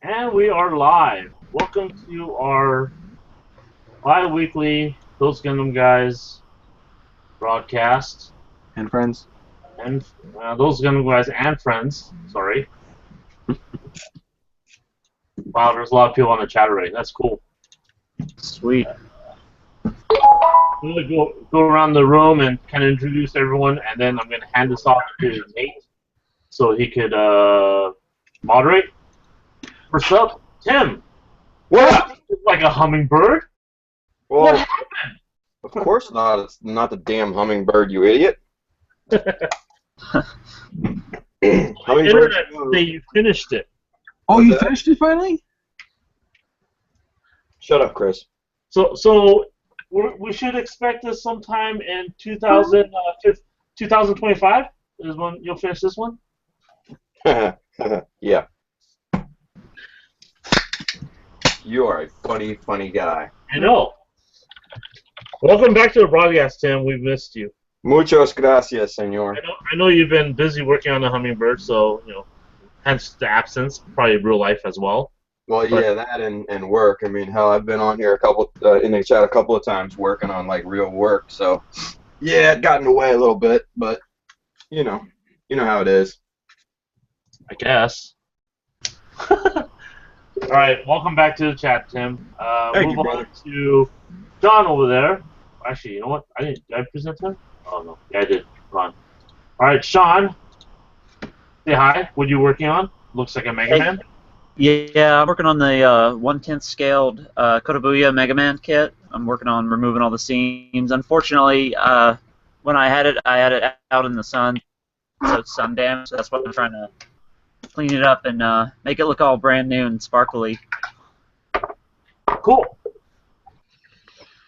And we are live. Welcome to our bi-weekly Those Gundam Guys broadcast. And friends. And Those Gundam Guys and Friends. Sorry. Wow, there's a lot of people on the chat already. That's cool. Sweet. I'm going to go around the room and kind of introduce everyone, and then I'm going to hand this off to Nate so he could moderate. First up, Tim. What? Like a hummingbird? Well, What happened? of course not. It's not the damn hummingbird, you idiot. Hummingbird. Internet say you finished it. Oh, What's you that? finished it finally? Shut up, Chris. So we should expect this sometime in 2025 is when you'll finish this one? Yeah. You are a funny, funny guy. I know. Welcome back to the broadcast, Tim. We've missed you. Muchas gracias, senor. I know you've been busy working on the hummingbird, so, hence the absence, probably real life as well. Well, yeah, that and work. I mean, hell, I've been on here in the chat a couple of times working on like real work. So, yeah, it got in the way a little bit, but you know how it is. I guess. All right, welcome back to the chat, Tim. Thank move you, on brother. to John over there. Actually, you know what? Did I present him? Oh, no. Yeah, I did. Ron. All right, Sean. Say hi. What are you working on? Looks like a Mega Man. Yeah, I'm working on the 1/10 scaled Kotobuya Mega Man kit. I'm working on removing all the seams. Unfortunately, when I had it out in the sun, so it's sun damaged. So that's why I'm trying to clean it up and make it look all brand new and sparkly. Cool.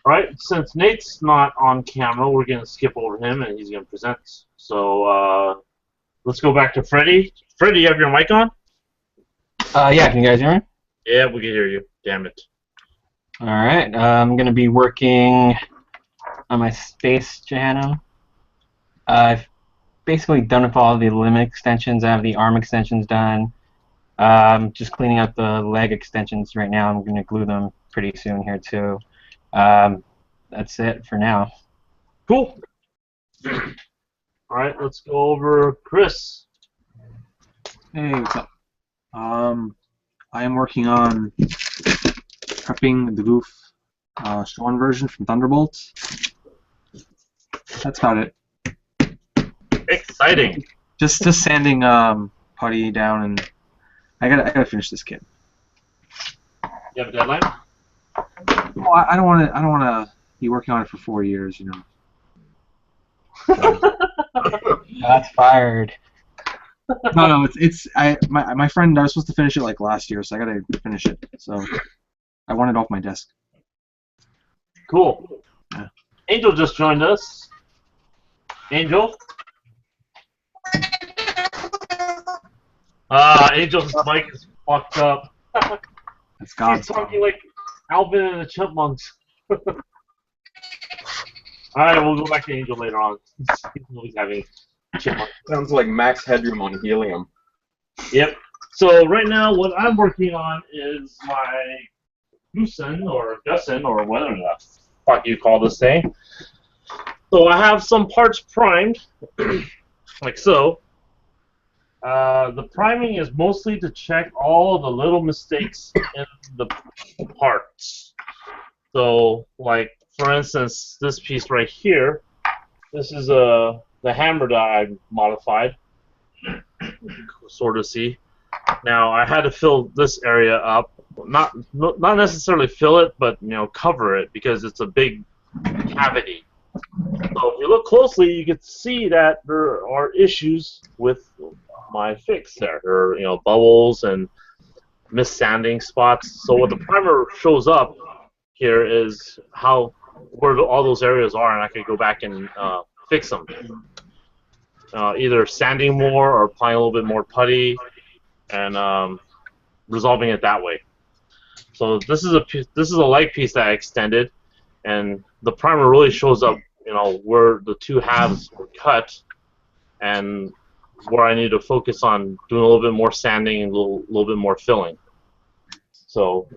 All right, since Nate's not on camera, we're going to skip over him, and he's going to present. So let's go back to Freddy. Freddy, you have your mic on? Yeah, can you guys hear me? Yeah, we can hear you. Damn it. Alright, I'm going to be working on my Space channel. I've basically done with all the limb extensions. I have the arm extensions done. Just cleaning up the leg extensions right now. I'm going to glue them pretty soon here too. That's it for now. Cool. All right, let's go over Chris. Hey, what's up? I am working on prepping the Goof Storm version from Thunderbolts. That's about it. Exciting. Just sanding putty down, and I gotta finish this kit. You have a deadline? Well, I don't wanna be working on it for 4 years, you know. That's fired. No, my friend, I was supposed to finish it like last year, so I gotta finish it. So I want it off my desk. Cool. Yeah. Angel just joined us. Angel? Angel's mic is fucked up. That's God's He's talking like Alvin and the Chipmunks. Alright, we'll go back to Angel later on. He's always having chipmunks. Sounds like Max Headroom on helium. Yep. So right now, what I'm working on is my Gusen or Gusen or whatever the fuck you call this thing. So I have some parts primed, like so. The priming is mostly to check all the little mistakes in the parts. So, like for instance, this piece right here. This is the hammer that I modified. Sort of see. Now I had to fill this area up, not necessarily fill it, but cover it because it's a big cavity. So if you look closely, you can see that there are issues with my fix there. There are bubbles and missanding spots. So what the primer shows up here is where all those areas are, and I could go back and fix them. Either sanding more or applying a little bit more putty, and resolving it that way. So this is a leg piece that I extended, and the primer really shows up, where the two halves were cut, and where I need to focus on doing a little bit more sanding and a little bit more filling. So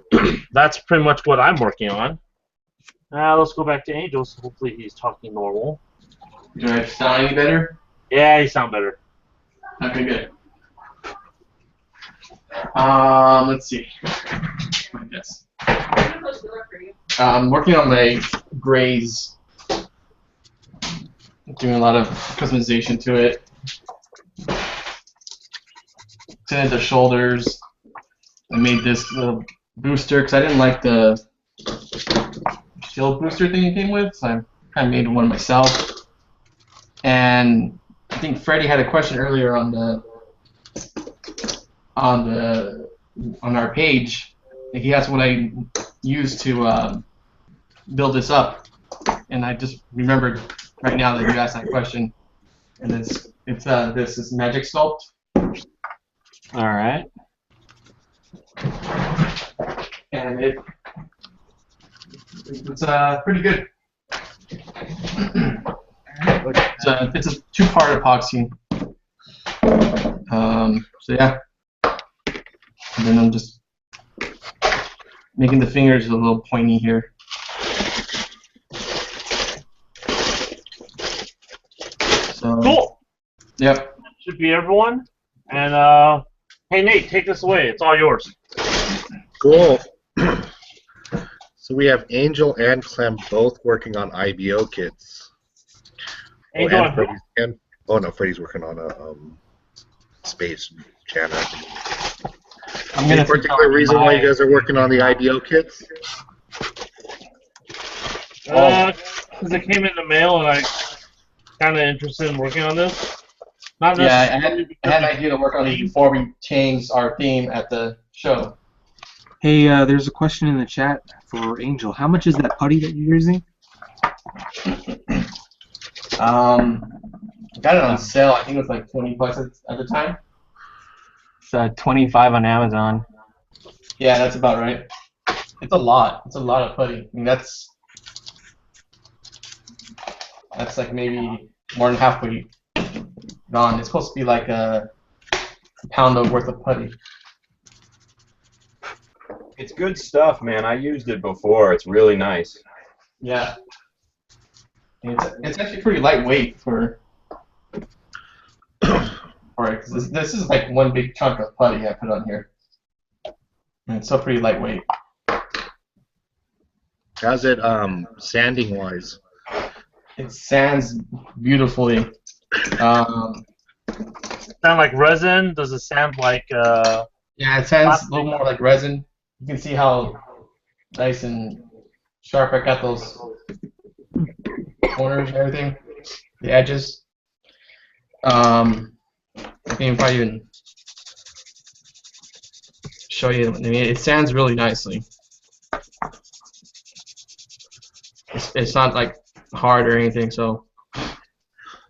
that's pretty much what I'm working on. Now let's go back to Angel. So hopefully he's talking normal. Do I sound any better? Yeah, you sound better. Okay, good. Let's see. I guess. I'm working on my grays. Doing a lot of customization to it. Tinted the shoulders. I made this little booster because I didn't like the shield booster thing it came with, so I kind of made one myself. And I think Freddie had a question earlier on our page. He asked what I used to build this up, and I just remembered right now that you asked that question. And this is Magic Sculpt. All right. And it's pretty good. It's a two-part epoxy. So yeah, and then I'm just making the fingers a little pointy here. So Cool. yep. Should be everyone. And hey Nate, take this away. It's all yours. Cool. So we have Angel and Clem both working on IBO kits. Angel and Freddie's working on a space channel. I'm Any particular reason why you guys are working on the IBO kits? Because it came in the mail and I kind of interested in working on this. Not necessarily I had an idea to work on it before we changed our theme at the show. Hey, there's a question in the chat for Angel. How much is that putty that you're using? Got it on sale. I think it was like $20 at the time. It's 25 on Amazon. Yeah, that's about right. It's a lot. It's a lot of putty. I mean, that's like maybe more than halfway gone. It's supposed to be like a pound of worth of putty. It's good stuff, man. I used it before. It's really nice. Yeah. It's actually pretty lightweight for it. 'Cause this is like one big chunk of putty I put on here. And it's still pretty lightweight. How's it sanding wise? It sands beautifully. sound like resin? Does it sound like Yeah, it sands a little more like resin. You can see how nice and sharp I got those corners and everything, the edges. I can probably even show you. I mean, it sands really nicely. It's not like hard or anything, so.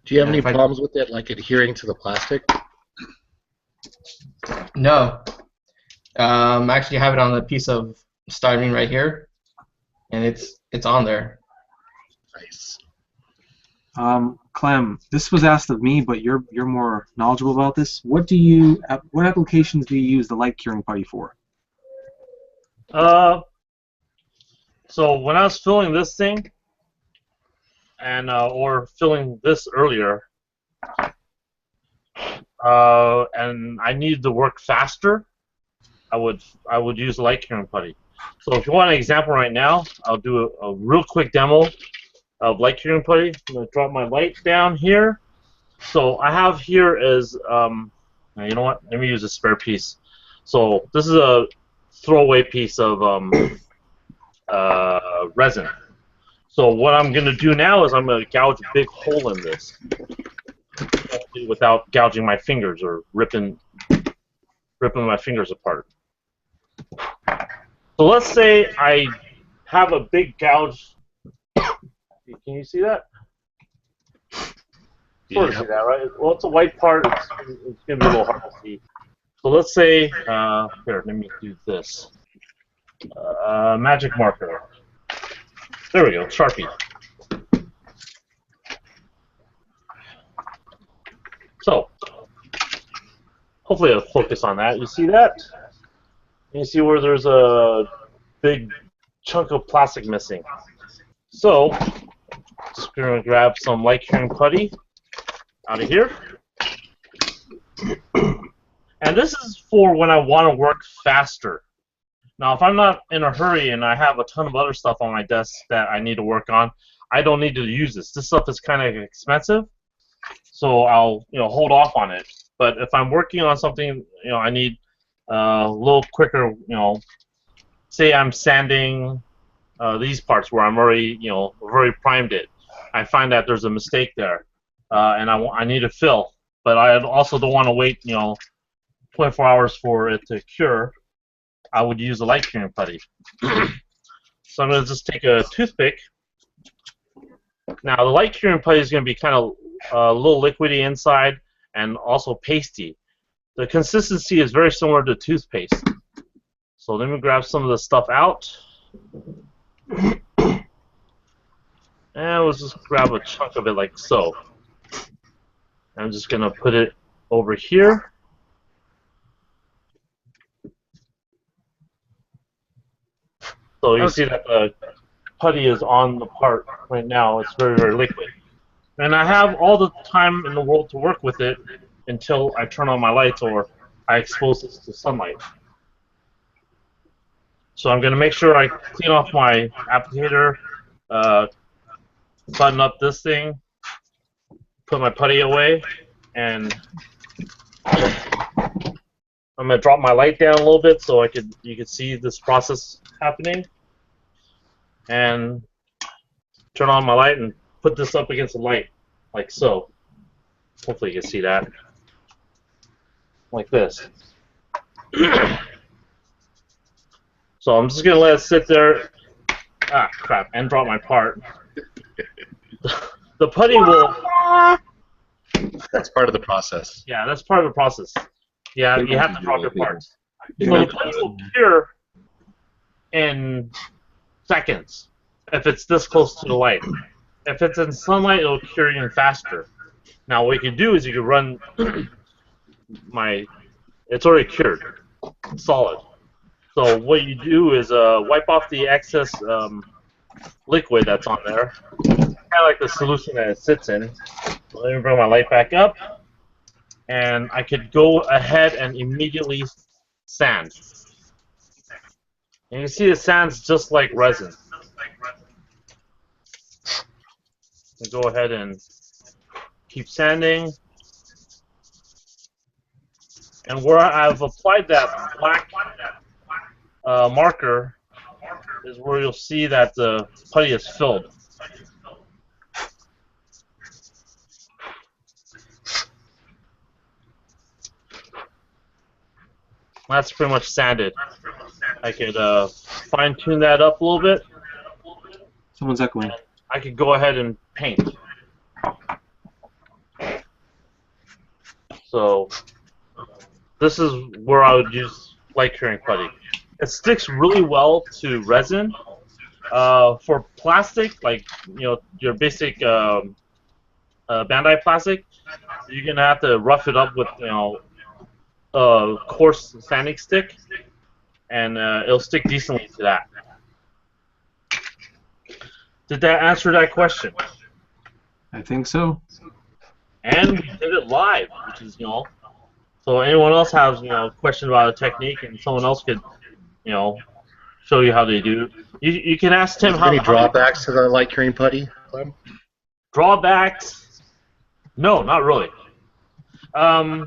Do you have any problems with it, like adhering to the plastic? No. Actually, I have it on a piece of styrene right here, and it's on there. Nice. Clem, this was asked of me, but you're more knowledgeable about this. What applications do you use the light curing putty for? So when I was filling this thing, and or filling this earlier, and I needed to work faster, I would use light curing putty. So if you want an example right now, I'll do a real quick demo of light curing putty. I'm gonna drop my light down here. So I have here is you know what? Let me use a spare piece. So this is a throwaway piece of resin. So what I'm gonna do now is I'm gonna gouge a big hole in this, without gouging my fingers or ripping my fingers apart. So let's say I have a big gouge. Can you see that? Sort of see that, right? Well, it's a white part. It's going to be a little hard to see. So let's say, here, let me do this. Magic marker. There we go, Sharpie. So, hopefully it'll focus on that. You see that? You see where there's a big chunk of plastic missing. So, just gonna grab some light curing putty out of here. And this is for when I want to work faster. Now, if I'm not in a hurry and I have a ton of other stuff on my desk that I need to work on, I don't need to use this. This stuff is kind of expensive, so I'll hold off on it. But if I'm working on something, I need a little quicker. Say I'm sanding these parts where I'm already already primed it. I find that there's a mistake there, and I need to fill. But I also don't want to wait 24 hours for it to cure. I would use a light curing putty. So I'm going to just take a toothpick. Now the light curing putty is going to be kind of a little liquidy inside and also pasty. The consistency is very similar to toothpaste. So let me grab some of the stuff out. And let's just grab a chunk of it like so. I'm just going to put it over here. So you see that the putty is on the part right now. It's very, very liquid. And I have all the time in the world to work with it until I turn on my lights or I expose this to sunlight. So I'm going to make sure I clean off my applicator, button up this thing, put my putty away, and I'm going to drop my light down a little bit so you could see this process happening. And turn on my light and put this up against the light, like so. Hopefully you can see that. Like this. So I'm just going to let it sit there. Ah, crap, and drop my part. The putty will... That's part of the process. Yeah, that's part of the process. Yeah, you have to drop your parts. So the putty will cure in seconds if it's this close to the light. If it's in sunlight, it'll cure even faster. Now, what you can do is you can run it's already cured, solid. So what you do is wipe off the excess liquid that's on there, kind of like the solution that it sits in. So let me bring my light back up, and I could go ahead and immediately sand. And you see it sands just like resin. Go ahead and keep sanding. And where I've applied that black marker is where you'll see that the putty is filled. That's pretty much sanded. I could fine-tune that up a little bit. Someone's echoing. I could go ahead and paint. So this is where I would use light curing putty. It sticks really well to resin. For plastic, like your basic Bandai plastic, you're gonna have to rough it up with a coarse sanding stick, and it'll stick decently to that. Did that answer that question? I think so. And we did it live, which is so anyone else has a question about a technique, and someone else could show you how they do. You can ask Tim how. Any drawbacks to the light curing putty, Clem? Drawbacks? No, not really. The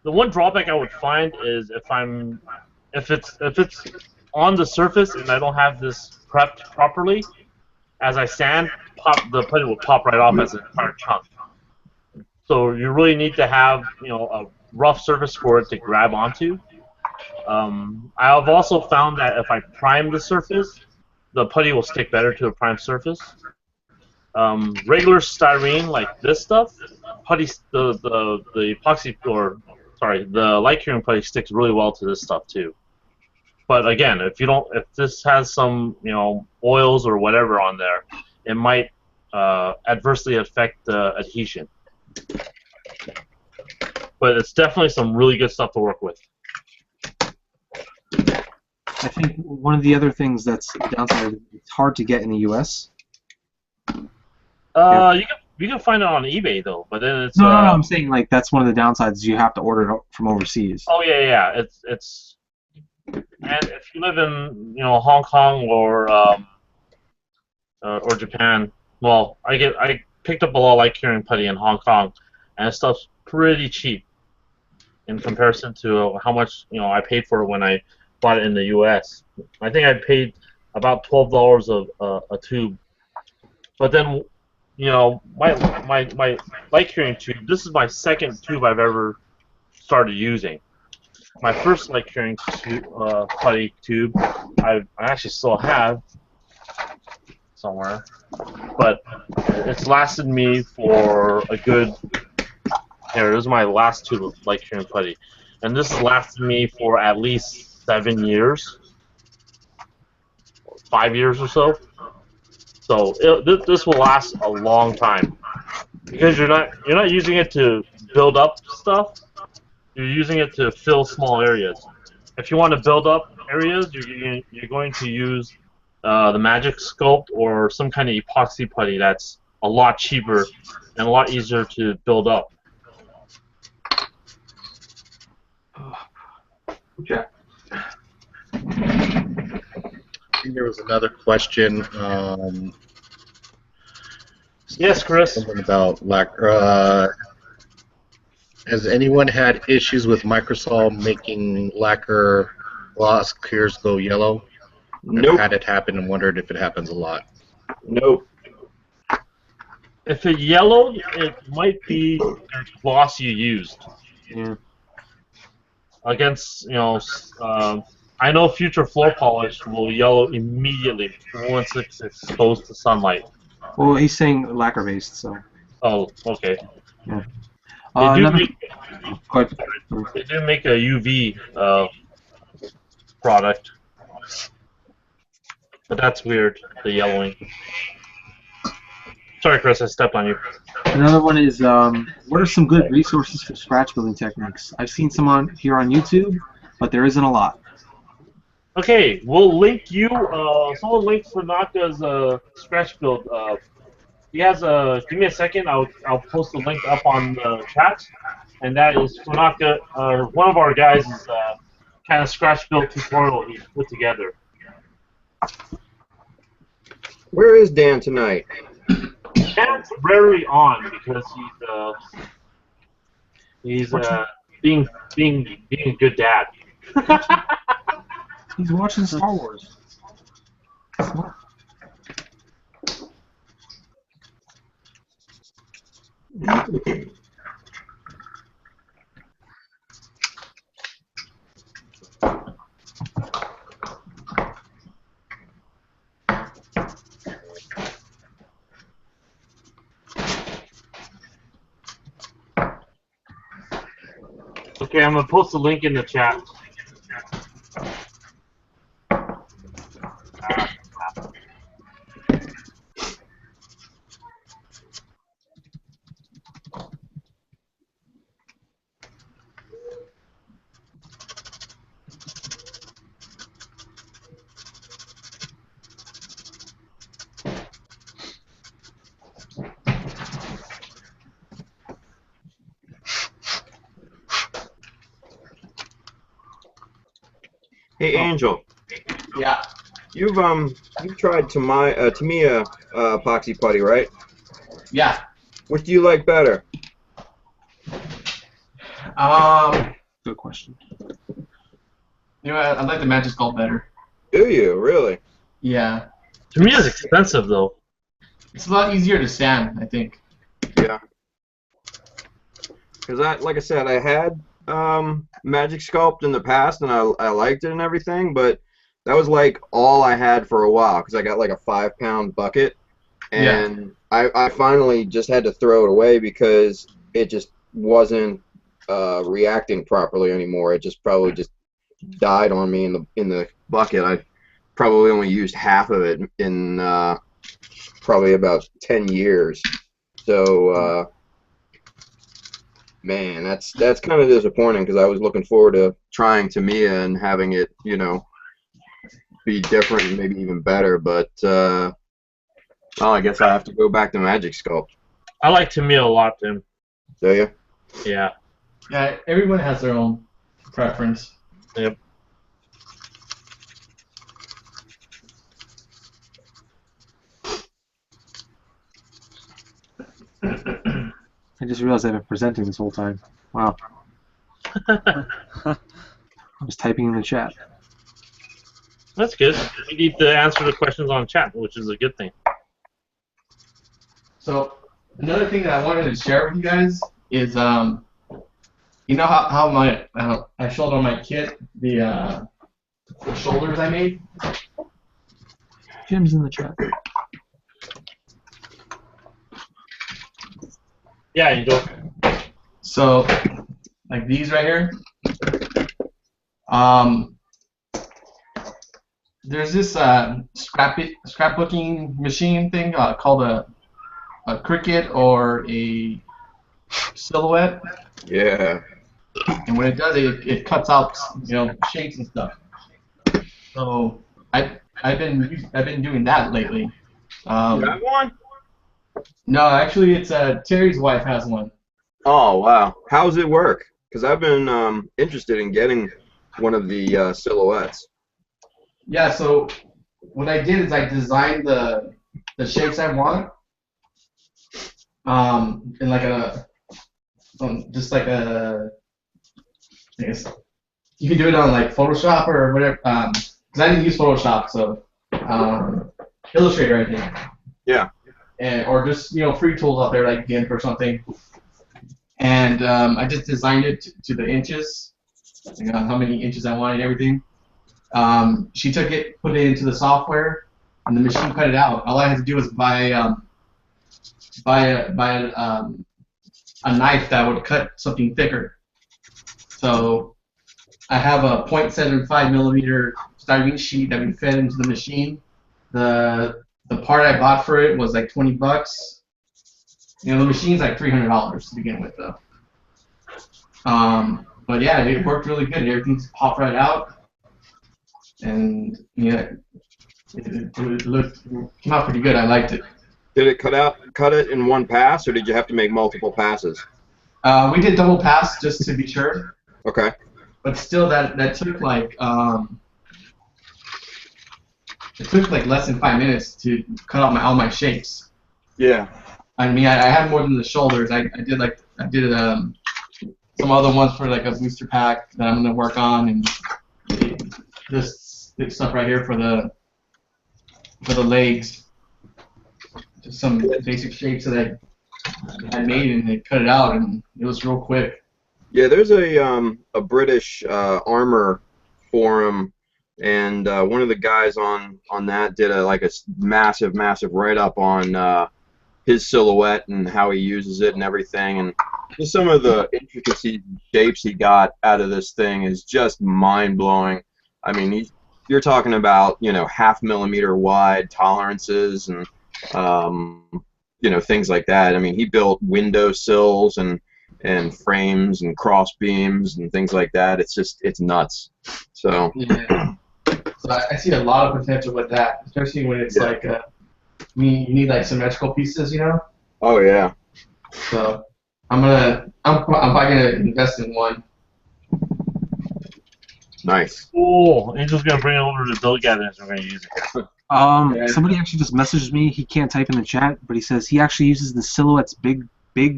one drawback I would find is if it's on the surface and I don't have this prepped properly, as I sand, the putty will pop right off as an entire chunk. So you really need to have a rough surface for it to grab onto. I've also found that if I prime the surface, the putty will stick better to a primed surface. Regular styrene like this stuff, the epoxy the light curing putty sticks really well to this stuff too. But again, if this has some oils or whatever on there, it might adversely affect the adhesion. but it's definitely some really good stuff to work with. I think one of the other things that's downside is it's hard to get in the U.S. You can find it on eBay though, but then it's No, I'm saying like that's one of the downsides. You have to order it from overseas. Oh yeah. It's and if you live in Hong Kong or Japan, well, I picked up a lot of light curing putty in Hong Kong, and stuff's pretty cheap in comparison to how much I paid for it when I bought it in the U.S. I think I paid about $12 a tube, but then my light curing tube. This is my second tube I've ever started using. My first light curing putty tube I actually still have somewhere, but it's lasted me for a good. Here, this is my last tube of light curing putty, and this has lasted me for at least 7 years, 5 years or so. So this will last a long time because you're not using it to build up stuff. You're using it to fill small areas. If you want to build up areas, you're going to use the Magic Sculpt or some kind of epoxy putty that's a lot cheaper and a lot easier to build up. Okay. I think there was another question. Yes, Chris. Something about lacquer. Has anyone had issues with Microsoft making lacquer gloss clears go yellow? Nope. I've had it happen and wondered if it happens a lot. Nope. If it yellowed, it might be the gloss you used. Yeah. Against, I know future floor polish will yellow immediately once it's exposed to sunlight. Well, he's saying lacquer based, so. Oh, okay. Yeah. They Another. They do make a UV product, but that's weird. The yellowing. Sorry, Chris, I stepped on you. Another one is what are some good resources for scratch building techniques? I've seen some on YouTube, but there isn't a lot. Okay, we'll link you. Someone linked Funaka's scratch build. He has a. Give me a second. I'll post the link up on the chat, and that is Funaka. One of our guys' kind of scratch build tutorial he put together. Where is Dan tonight? Dan's rarely on because he's being a good dad. He's watching Star Wars. Okay, I'm gonna post the link in the chat. Hey, Angel. Yeah. You've tried Tamiya epoxy putty, right? Yeah. Which do you like better? Good question. You know, I like the Magic Sculpt better. Do you really? Yeah. To me, it's expensive though. It's a lot easier to sand, I think. Yeah. Because like I said, I had Magic Sculpt in the past, and I liked it and everything, but that was like all I had for a while because I got like a 5-pound bucket, and I finally just had to throw it away because it just wasn't reacting properly anymore. It just probably just died on me in the bucket. I probably only used half of it in probably about 10 years. So Man, that's kind of disappointing because I was looking forward to trying Tamiya and having it, be different and maybe even better. But well, I guess I have to go back to Magic Sculpt. I like Tamiya a lot, Tim. Do you? Yeah. Yeah, everyone has their own preference. Yep. I just realized I've been presenting this whole time. Wow. I was typing in the chat. That's good. We need to answer the questions on chat, which is a good thing. So another thing that I wanted to share with you guys is, you know how I showed on my kit the shoulders I made. Jim's in the chat. Yeah, you go. So, like these right here. There's this scrapbooking machine thing called a Cricut or a Silhouette, Yeah. and when it does it cuts out shapes and stuff. So I've been doing that lately. You have one? No, actually, it's Terry's wife has one. Oh wow. How does it work? Because I've been interested in getting one of the silhouettes. Yeah. So what I did is I designed the shapes I want. In like just like I guess you can do it on like Photoshop or whatever. Because I didn't use Photoshop, so Illustrator, I think. Yeah. Or just free tools out there like GIMP or something. And I just designed it to the inches, how many inches I wanted and everything. She took it, put it into the software, and the machine cut it out. All I had to do was buy a knife that would cut something thicker. So I have a 0.75 millimeter styrene sheet that we fed into the machine. The part I bought for it was like $20. The machine's like $300 to begin with, though. But yeah, it worked really good. Everything's popped right out, and yeah, it came out pretty good. I liked it. Did it cut it in one pass, or did you have to make multiple passes? We did double pass just to be sure. Okay. But still, that took like it took like less than 5 minutes to cut out all my shapes. Yeah. I mean, I had more than the shoulders. I did some other ones for like a booster pack that I'm gonna work on, and this stuff right here for the legs. Just some basic shapes that I made, and they cut it out, and it was real quick. Yeah, there's a British armor forum, and one of the guys on that did a massive write-up on his silhouette and how he uses it and everything, and just some of the intricacies and shapes he got out of this thing is just mind-blowing. I mean, you're talking about ½ millimeter wide tolerances and things like that. I mean, he built window sills and frames and cross beams and things like that. It's nuts. So yeah. So I see a lot of potential with that, especially when it's like you need like symmetrical pieces, Oh yeah. So I'm probably gonna invest in one. Nice. Cool. Angel's gonna bring it over to Bill Gatherings. We're gonna use it. Somebody actually just messaged me. He can't type in the chat, but he says he actually uses the Silhouette's Big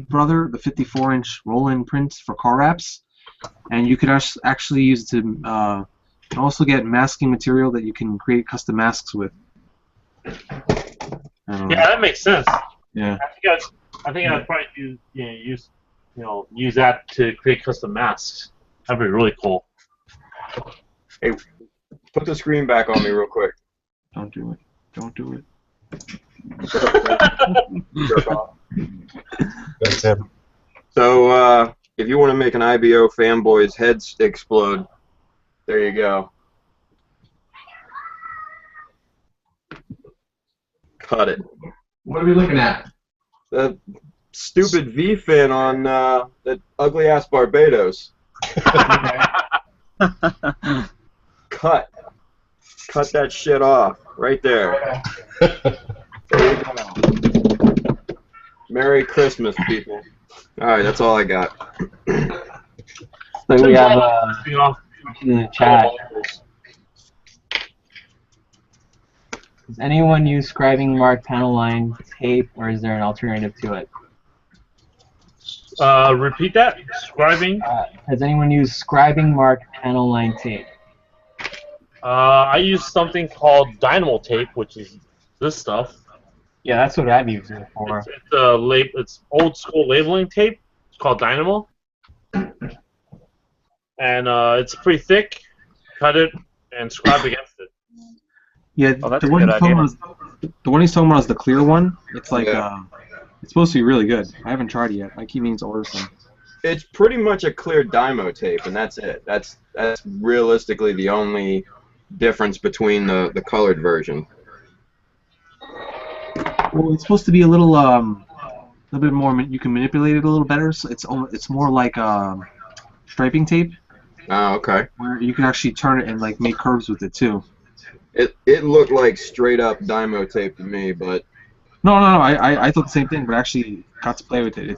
Brother, the 54-inch roll-in print for car wraps, and you could actually use it to also get masking material that you can create custom masks with. Yeah, that makes sense. Yeah. I think I'd probably use that to create custom masks. That'd be really cool. Hey, put the screen back on me real quick. Don't do it. Don't do it. Jerk off. That's him. So if you want to make an IBO fanboy's heads explode, there you go. Cut it. What are we looking at? stupid V fin on that ugly ass Barbados. Cut that shit off right there. There you go. Merry Christmas, people. All right, that's all I got. So we have in the chat. Does anyone use scribing mark panel line tape, or is there an alternative to it? Repeat that. Scribing. Has anyone used scribing mark panel line tape? I use something called dynamo tape, which is this stuff. Yeah, that's what I've used it for. It's old school labeling tape. It's called dynamo, and it's pretty thick. Cut it and scribe against it. Yeah, Oh, that's the a one good he's talking idea. about the one he's talking about is the clear one. It's like Yeah. it's supposed to be really good. I haven't tried it yet. I keep meaning to order some. It's pretty much a clear Dymo tape, and that's it. That's realistically the only difference between the colored version. Well, it's supposed to be a little bit more. You can manipulate it a little better. So it's more like striping tape, Oh, okay. where you can actually turn it and like make curves with it too. It looked like straight up Dymo tape to me, but No. I thought the same thing, but actually got to play with it.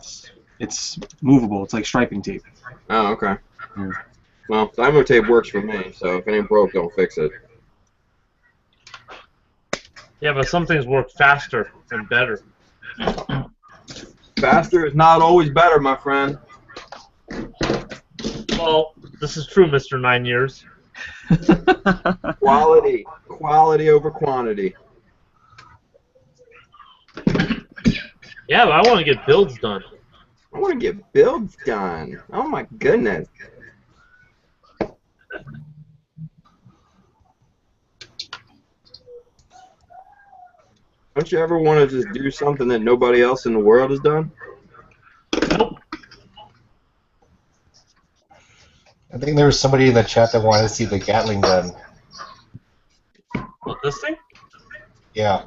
It's movable. It's like striping tape. oh, okay. Yeah. Well, Dymo tape works for me, so if it ain't broke, don't fix it. Yeah, but some things work faster and better. Faster is not always better, my friend. Well, this is true, Mr. 9 Years. Quality over quantity. Yeah, but I want to get builds done. I want to get builds done. Oh my goodness. Don't you ever want to just do something that nobody else in the world has done? Nope. I think there was somebody in the chat that wanted to see the Gatling gun. What, this thing? Yeah.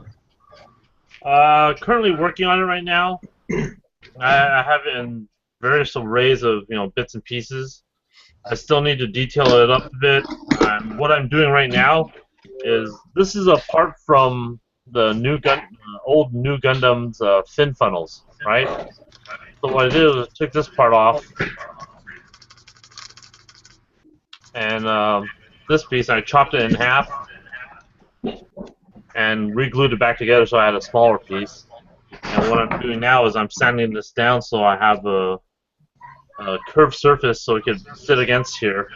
Currently working on it right now. I have it in various arrays of bits and pieces. I still need to detail it up a bit. What I'm doing right now is this is a part from the old new Gundam's fin funnels, right? So what I did was took this part off, and this piece I chopped it in half and re-glued it back together so I had a smaller piece. And what I'm doing now is I'm sanding this down so I have a curved surface so it could sit against here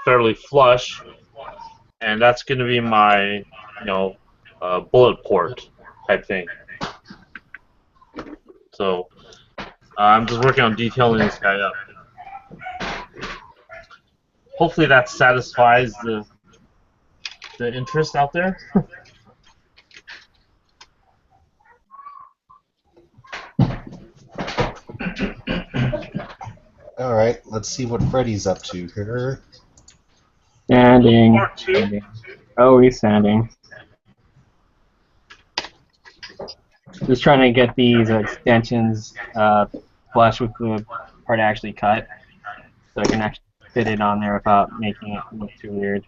fairly flush, and that's going to be my bullet port type thing. So I'm just working on detailing this guy up. Hopefully that satisfies the interest out there. All right. Let's see what Freddy's up to here. Sanding. Part two. Sanding. Oh, he's sanding. Just trying to get these extensions flush with the part I actually cut, so I can actually fit it on there without making it look too weird.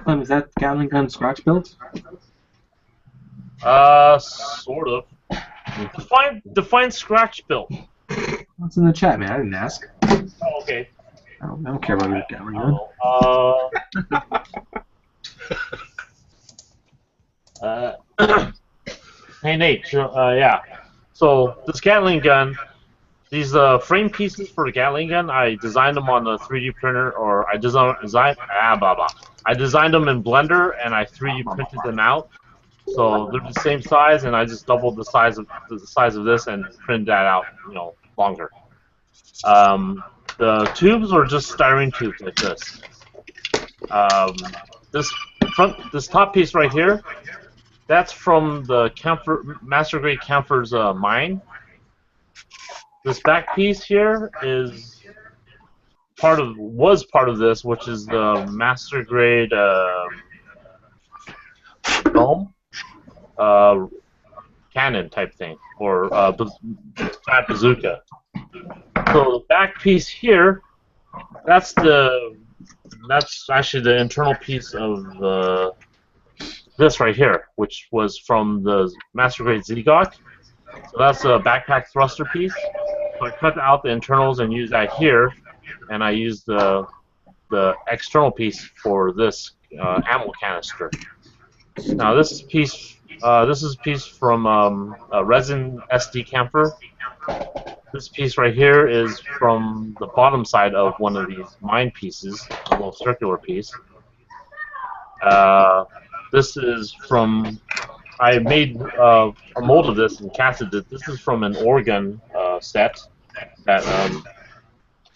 Is that Gatling gun scratch built? Sort of. Define scratch build. What's in the chat, man? I didn't ask. Oh, okay. I don't care about your Gatling gun. Hey Nate, yeah. So this Gatling gun, these frame pieces for the Gatling gun, I designed them on the 3D printer, or I designed them in Blender, and I 3D printed them out. So they're the same size, and I just doubled the size of this and printed that out, longer. The tubes are just styrene tubes like this. This top piece right here, that's from the Master Grade Camphor's mine. This back piece here is was part of this, which is the master grade dome cannon type thing, or fat bazooka. So the back piece here, that's actually the internal piece of this right here, which was from the master grade Zegok. So that's a backpack thruster piece. So I cut out the internals and used that here, and I used the external piece for this ammo canister. Now this is a piece from a resin SD camper. This piece right here is from the bottom side of one of these mine pieces, a little circular piece. This is from, I made a mold of this and casted it. This is from an organ set that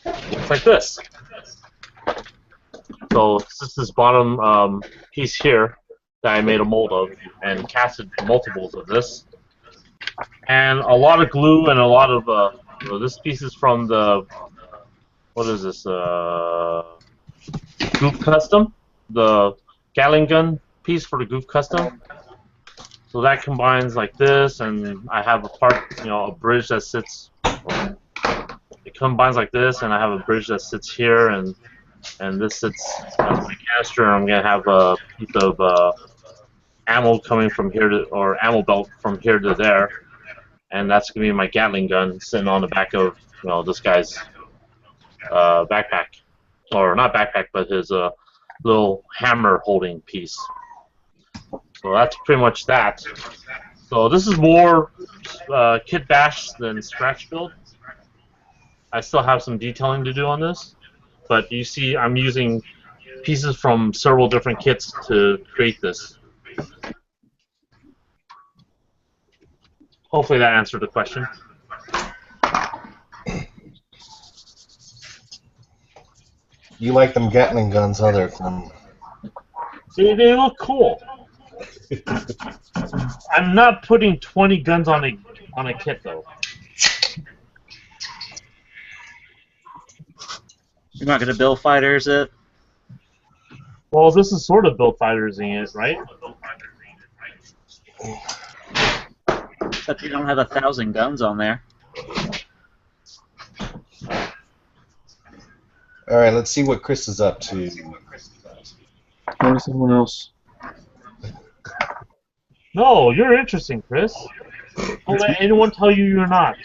looks like this. So this is this bottom piece here that I made a mold of and casted multiples of this. And a lot of glue and a lot of this piece is from the, what is this, Goof Custom, the Gatling gun piece for the Goof Custom. So that combines like this, and I have a part, a bridge that sits, it combines like this, and I have a bridge that sits here, and this sits as my canister, and I'm going to have a piece of ammo coming from here to, or ammo belt from here to there. And that's going to be my Gatling gun sitting on the back of this guy's backpack, or not backpack, but his little hammer holding piece. So that's pretty much that. So this is more kit bash than scratch build. I still have some detailing to do on this, but you see I'm using pieces from several different kits to create this. Hopefully that answered the question. You like them Gatling guns, huh, there, Clem? They look cool. I'm not putting 20 guns on a kit though. You're not gonna build fighters it? Well, this is sort of build fighters-ing it, right? Except you don't have 1,000 guns on there. Alright, let's see what Chris is up to. Or someone else. No, you're interesting, Chris. Don't let anyone tell you you're not.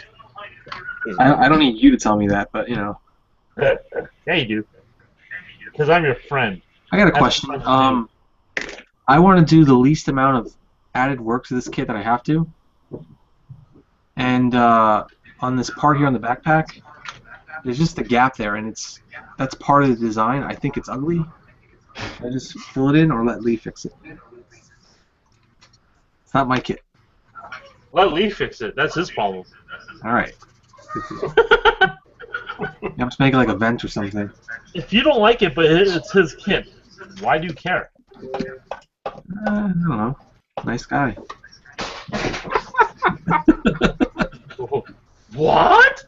I don't need you to tell me that, but Yeah, you do. Because I'm your friend. I got a question. I want to do the least amount of added work to this kit that I have to. And on this part here on the backpack, there's just a gap there, and that's part of the design. I think it's ugly. I just fill it in or let Lee fix it. It's not my kit. Let Lee fix it. That's his problem. All right. You have to make it like a vent or something. If you don't like it, but it's his kit, why do you care? I don't know. Nice guy. What?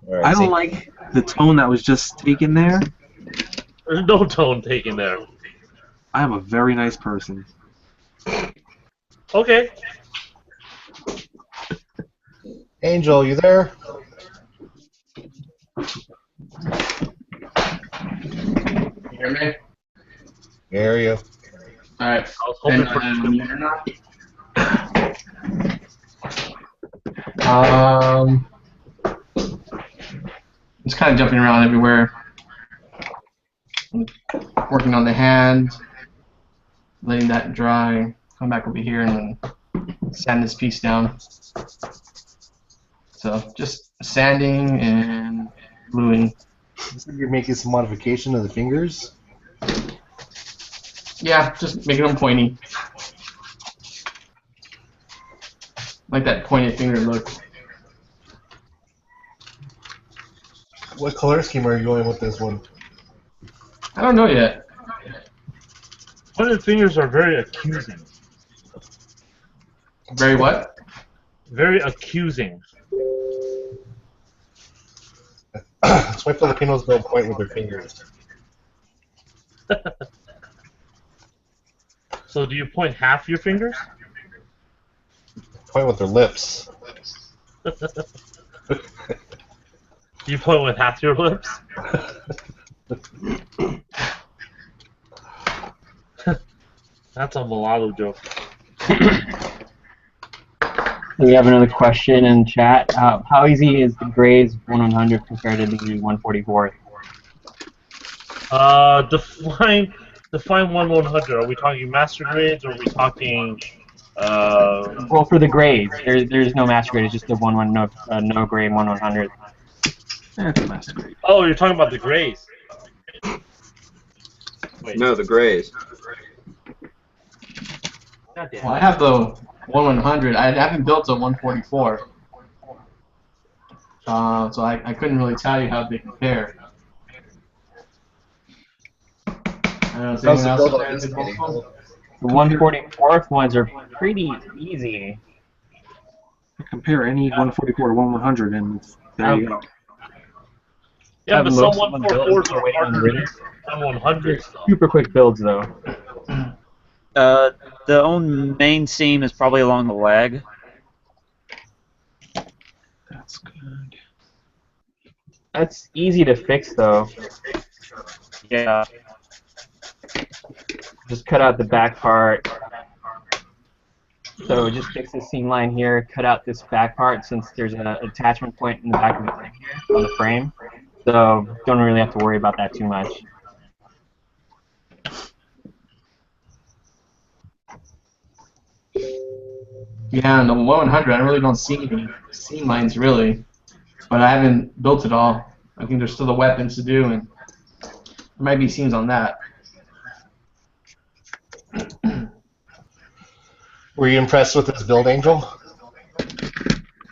Alright, I don't like the tone that was just taken there. There's no tone taken there. I am a very nice person. Okay. Angel, you there? You hear me? Hear you. Alright. I was hoping for just kind of jumping around everywhere. Working on the hand, letting that dry, come back over here and then sand this piece down. So just sanding and gluing. You said you're making some modification of the fingers? Yeah, just making them pointy. Like that pointed finger look. What color scheme are you going with this one? I don't know yet. pointed fingers are very accusing. Very what? Very accusing. That's why Filipinos don't point with their fingers. So do you point half your fingers? Point with their lips. Do you point with half your lips? That's a mulatto joke. We have another question in chat. How easy is the Grays 100 compared to the 144? Define 1/100. Are we talking master grades, or are we talking? Well, for the Grays, there's no master grade. It's just the no grade 1/100. That's a master grade. Oh, you're talking about the grays. Wait. No, the Grays. Well, I have the 1/100. I haven't built a 144. So I couldn't really tell you how they compare. I don't know, is anyone else out there that did both of them? The 144th ones are pretty easy. Compare any 144 to 1/100, and there you go. Yeah, but some Some 144s are builds harder written. than 100s. Super quick builds though. The only main seam is probably along the leg. That's good. That's easy to fix though. Yeah. Just cut out the back part. So just fix the seam line here, cut out this back part since there's an attachment point in the back of the frame here, on the frame. So don't really have to worry about that too much. Yeah, and the 1/100, I really don't see any seam lines really, but I haven't built it all. I think there's still the weapons to do, and there might be seams on that. Were you impressed with this build, Angel?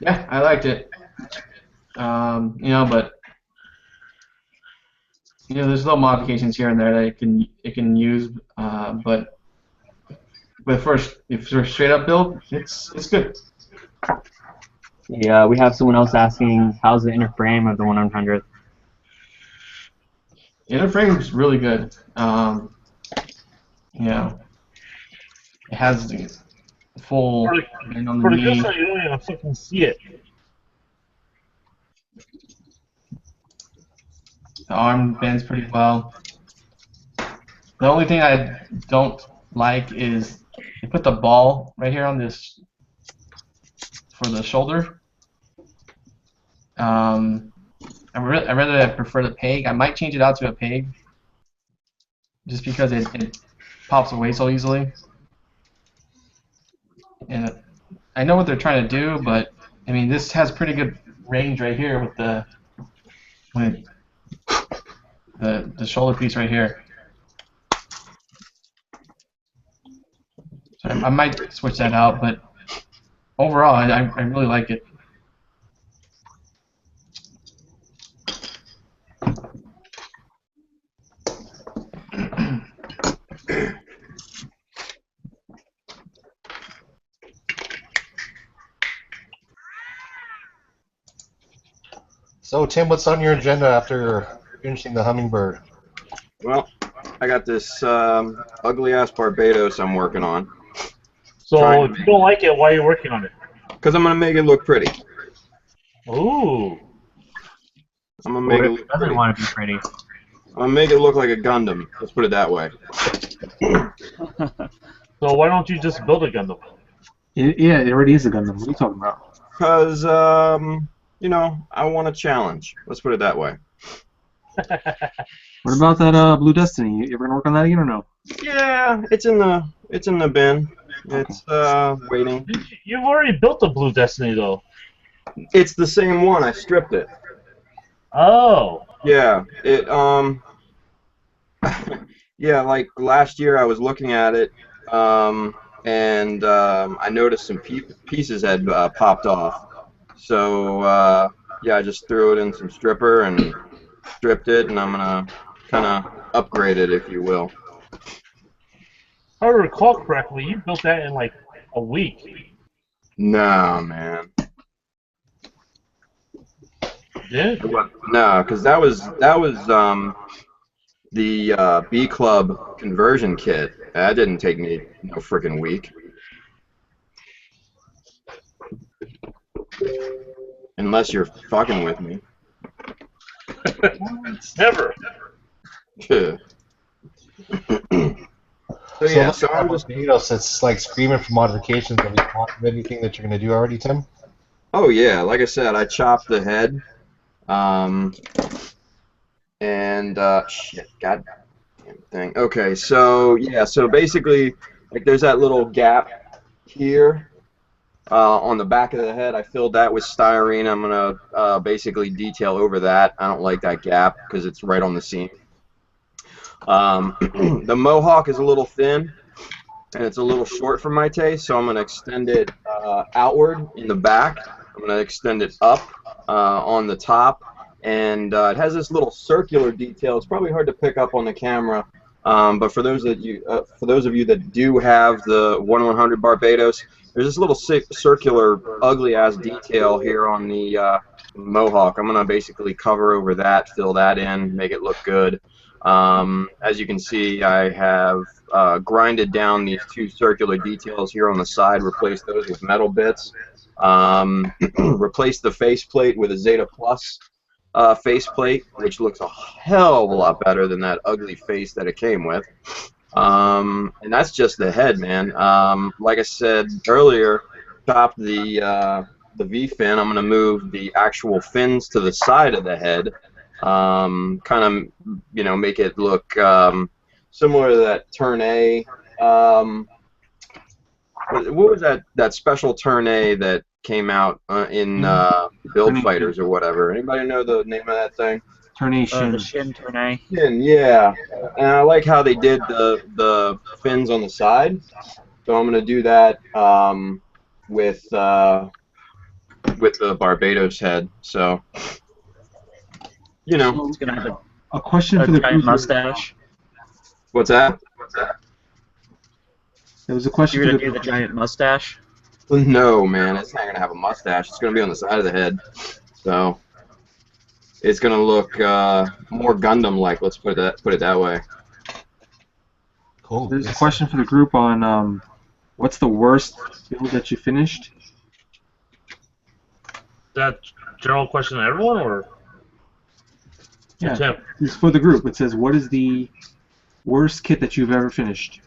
Yeah, I liked it. But there's little modifications here and there that it can use, but first, if you're straight up build, it's good. Yeah, we have someone else asking, how's the inner frame of the 100th? Inner frame is really good. It has the full bend on the For the knee. good side, you don't even fucking see it. The arm bends pretty well. The only thing I don't like is they put the ball right here on this for the shoulder. I rather prefer the peg. I might change it out to a peg, just because it pops away so easily. And I know what they're trying to do, but I mean this has pretty good range right here with the shoulder piece right here. So I might switch that out, but overall I really like it. So, Tim, what's on your agenda after finishing the Hummingbird? Well, I got this ugly ass Barbados I'm working on. So if you don't like it, why are you working on it? Because I'm gonna make it look pretty. Ooh. I'm gonna make it look Doesn't pretty. want to be pretty. I'm gonna make it look like a Gundam. Let's put it that way. So why don't you just build a Gundam? Yeah, it already is a Gundam. What are you talking about? Because I want a challenge. Let's put it that way. What about that Blue Destiny? You ever gonna work on that again or no? Yeah, it's in the bin. It's waiting. You've already built a Blue Destiny though. It's the same one. I stripped it. Oh. Yeah, it yeah, like last year I was looking at it, and I noticed some pieces had popped off. So yeah, I just threw it in some stripper and stripped it, and I'm gonna kind of upgrade it, if you will. If I recall correctly, you built that in like a week. No, man. Yeah. No, because that was the B Club conversion kit. That didn't take me no freaking week. Unless you're fucking with me. Never. So yeah, so I'm just. Barbados, it's like screaming for modifications. Have you thought of anything that you're gonna do already, Tim? Oh yeah, like I said, I chopped the head. And shit, god damn thing. Okay, so yeah, so basically, like there's that little gap here on the back of the head. I filled that with styrene. I'm gonna basically detail over that. I don't like that gap because it's right on the seam. The mohawk is a little thin and it's a little short for my taste, so I'm gonna extend it outward in the back. I'm gonna extend it up on the top. And it has this little circular detail. It's probably hard to pick up on the camera, but for those of you that do have the 1/100 Barbados, there's this little circular, ugly-ass detail here on the mohawk. I'm gonna basically cover over that, fill that in, make it look good. As you can see, I have grinded down these two circular details here on the side, replaced those with metal bits, replaced the faceplate with a Zeta Plus faceplate, which looks a hell of a lot better than that ugly face that it came with. And that's just the head, man. Like I said earlier, chop the V fin. I'm going to move the actual fins to the side of the head. Kind of, you know, make it look similar to that Turn A. What was that special Turn A that came out in Build Fighters or whatever? Anybody know the name of that thing? Turnation. The Shin Tournay. Shin, yeah. And I like how they did the fins on the side. So I'm gonna do that with the Barbados head. So you know. It's gonna have A question a for the giant group. mustache. What's that? There was a question You're for gonna do the the giant mustache. No, man. It's not gonna have a mustache. It's gonna be on the side of the head. So it's gonna look more Gundam-like. Let's put it that way. Cool. There's a question for the group on what's the worst build that you finished? That general question to everyone, or Yeah, Tim? it's for the group. It says, what is the worst kit that you've ever finished?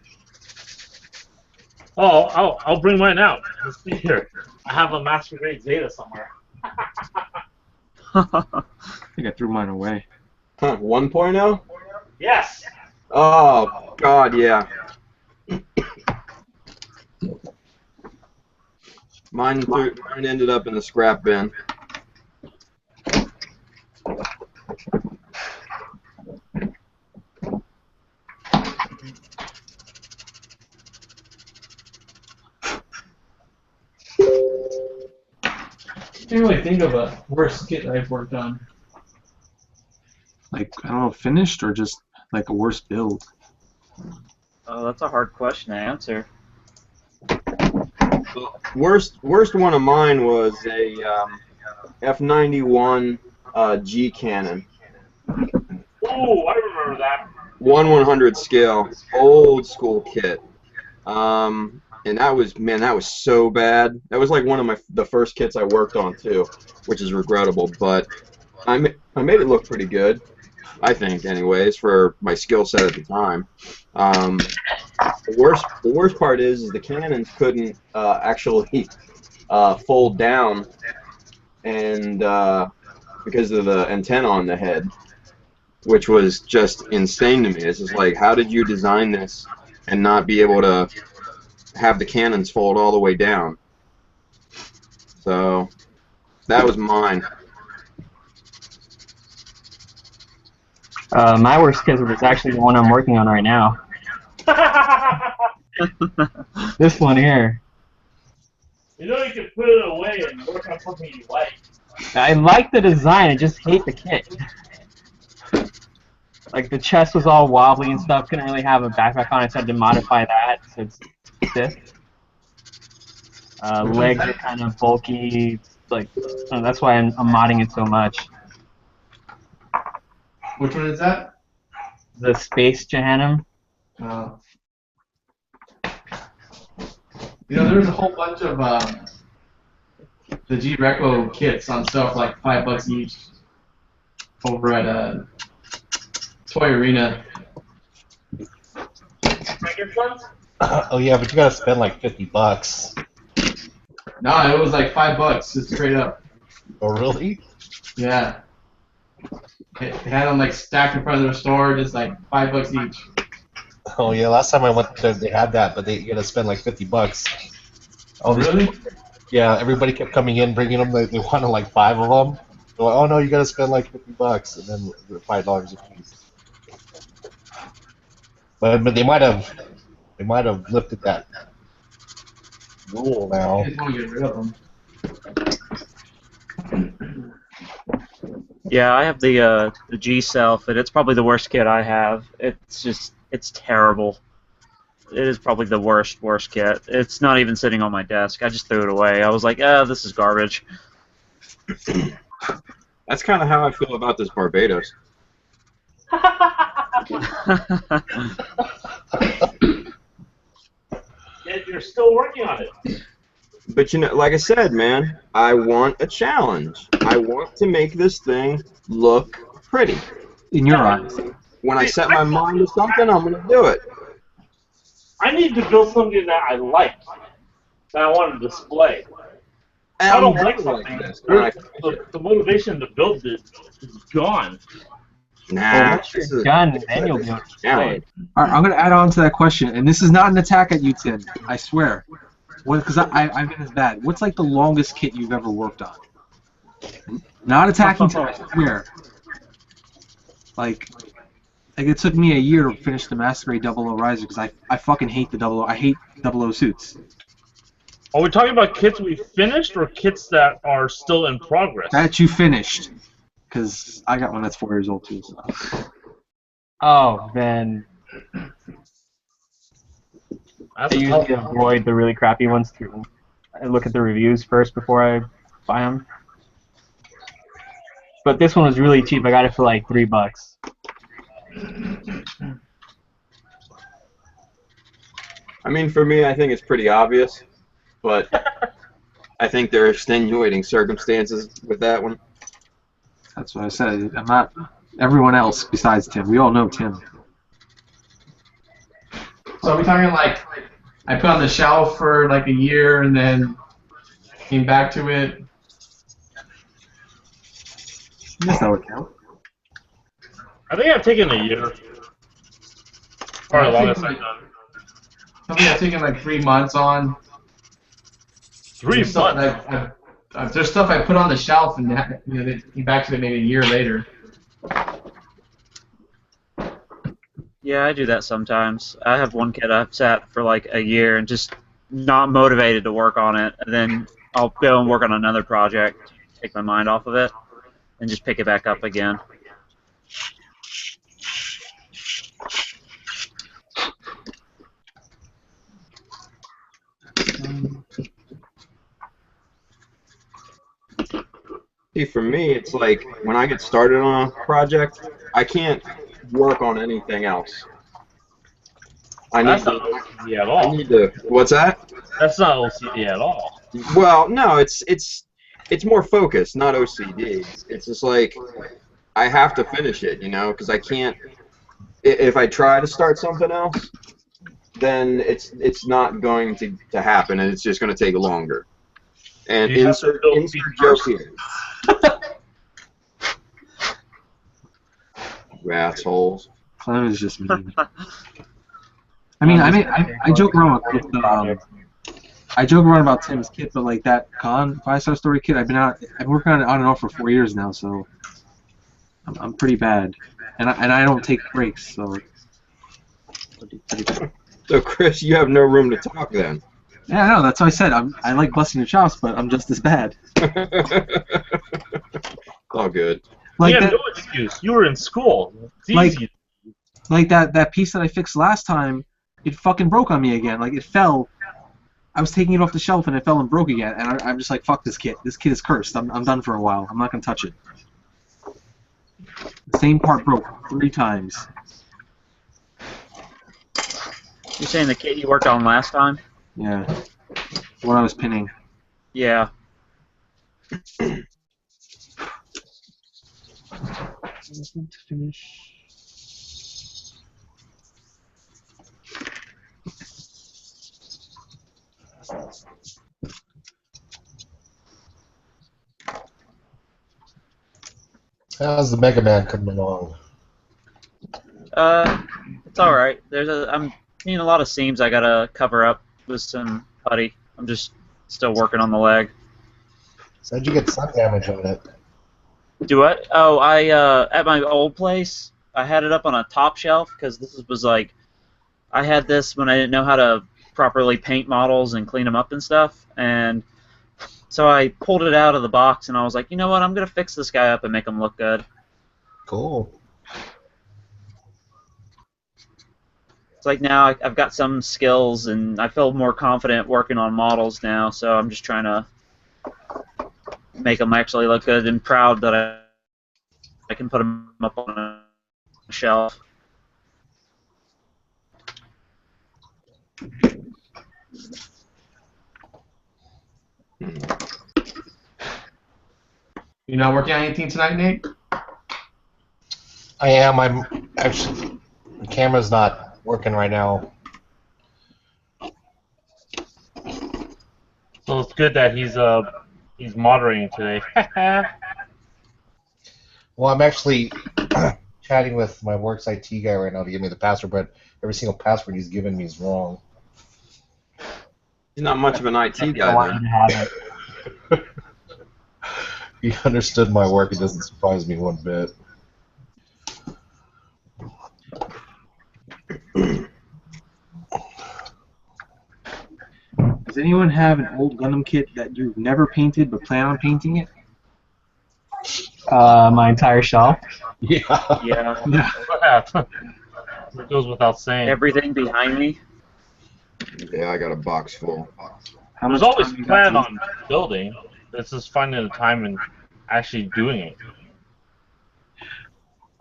Oh, I'll bring mine out. Let's see here. I have a master grade Zeta somewhere. I think I threw mine away. Huh, 1.0? Yes. Oh God, yeah. Mine ended up in the scrap bin. I can't really think of a worst kit I've worked on. Like, I don't know, finished or just like a worst build? Oh, that's a hard question to answer. Worst one of mine was a F91 G cannon. Oh, I remember that. 1/100 scale, old school kit. And that was so bad. That was like one of the first kits I worked on too, which is regrettable. But I made it look pretty good, I think, anyways, for my skill set at the time. The worst part is the cannons couldn't actually fold down, and because of the antenna on the head, which was just insane to me. It's just like, how did you design this and not be able to have the cannons fold all the way down? So that was mine. My worst kit was actually the one I'm working on right now. This one here. You know you can put it away and work on something you like. I like the design, I just hate the kit. Like, the chest was all wobbly and stuff, couldn't really have a backpack on it, so I had to modify that, so it's stiff. Legs are kind of bulky. Like that's why I'm modding it so much. Which one is that? The Space Jehannam. You know, there's a whole bunch of the G-Reco kits on sale for like $5 each over at Toy Arena. Oh yeah, but you gotta spend like $50. No, it was like $5, just straight up. Oh really? Yeah. They had them like stacked in front of their store, just like $5 each. Oh yeah, last time I went there, they had that, but you gotta spend like $50. Oh really? Yeah, everybody kept coming in, bringing them. They wanted like 5 of them. They're like, oh no, you gotta spend like $50, and then they're $5 a piece. But they might have lifted that rule now. I just want to get rid of them. Yeah, I have the G Self, and it's probably the worst kit I have. It's terrible. It is probably the worst kit. It's not even sitting on my desk. I just threw it away. I was like, this is garbage. That's kind of how I feel about this Barbados. Yet you're still working on it. But you know, like I said, man, I want a challenge. I want to make this thing look pretty. In your eyes. When I set my mind to something, I'm gonna do it. I need to build something that I like, that I want to display. And I don't I'm like doing something. this. The motivation to build it is gone. Nah, Once you're done, then you'll be able to play it. All right, I'm going to add on to that question, and this is not an attack at you, Tim. I swear. Because I've been as bad. What's like the longest kit you've ever worked on? Not attacking Tim, I swear. Like it took me a year to finish the Master Grade 00 Riser because I fucking hate the 00. I hate 00 suits. Are we talking about kits we finished or kits that are still in progress? That you finished. Because I got one that's 4 years old too. So. Oh, then I That's a usually tough one. avoid the really crappy ones too. I look at the reviews first before I buy them. But this one was really cheap. I got it for like $3. I mean, for me, I think it's pretty obvious, but I think there are extenuating circumstances with that one. That's what I said. I'm not everyone else besides Tim. We all know Tim. So are we talking like I put on the shelf for like a year and then came back to it? I guess that would count. I think I've taken a year. Or the longest I've done. Something I've taken like 3 months on. 3 There's stuff months. that there's stuff I put on the shelf and they came back to it maybe a year later. Yeah, I do that sometimes. I have one kit I've sat for like a year and just not motivated to work on it, and then I'll go and work on another project, take my mind off of it, and just pick it back up again. See, for me, it's like when I get started on a project, I can't work on anything else. I That's need not to. OCD at I all. need to. What's that? That's not OCD at all. Well, no, it's more focused, not OCD. It's just like I have to finish it, you know, because I can't. If I try to start something else, then it's not going to happen, and it's just going to take longer. And You have to insert build feet joke first. here. Assholes. Clem is just mean. I joke around with I joke around about Tim's kit, but like that Con 5-star story kit, I've been working on it on and off for 4 years now, so I'm pretty bad, and I don't take breaks, so. Pretty bad. So, Chris, you have no room to talk then. Yeah, I know. That's why I said I like busting your chops, but I'm just as bad. All good. Like you have that, no excuse. You were in school. It's Like- easy. like that piece that I fixed last time, it fucking broke on me again. Like it fell I was taking it off the shelf and it fell and broke again, and I'm just like, fuck this kit. This kit is cursed. I'm done for a while. I'm not gonna touch it. The same part broke 3 times. You're saying the kit you worked on last time? Yeah. What I was pinning. Yeah. Finish. How's the Mega Man coming along? It's all right. I'm seeing a lot of seams I gotta cover up with some putty. I'm just still working on the leg. Said you get sun damage on it. Do what? Oh, at my old place, I had it up on a top shelf because this was like, I had this when I didn't know how to properly paint models and clean them up and stuff, and so I pulled it out of the box and I was like, you know what? I'm gonna fix this guy up and make him look good. Cool. It's like now I've got some skills and I feel more confident working on models now, so I'm just trying to make them actually look good and proud that I can put them up on a shelf. You're not working on anything tonight, Nate? I am. I'm actually. The camera's not working right now. So it's good that he's moderating today. Well, I'm actually chatting with my works IT guy right now to give me the password, but every single password he's given me is wrong. He's not much of an IT I guy, want you then. to have it. He understood my work. It doesn't surprise me one bit. Does anyone have an old Gundam kit that you've never painted but plan on painting it? My entire shelf. Yeah. Yeah. Yeah. It goes without saying. Everything behind me. Yeah, I got a box full. How There's much always time you got plan to- on building. It's just finding the time and actually doing it.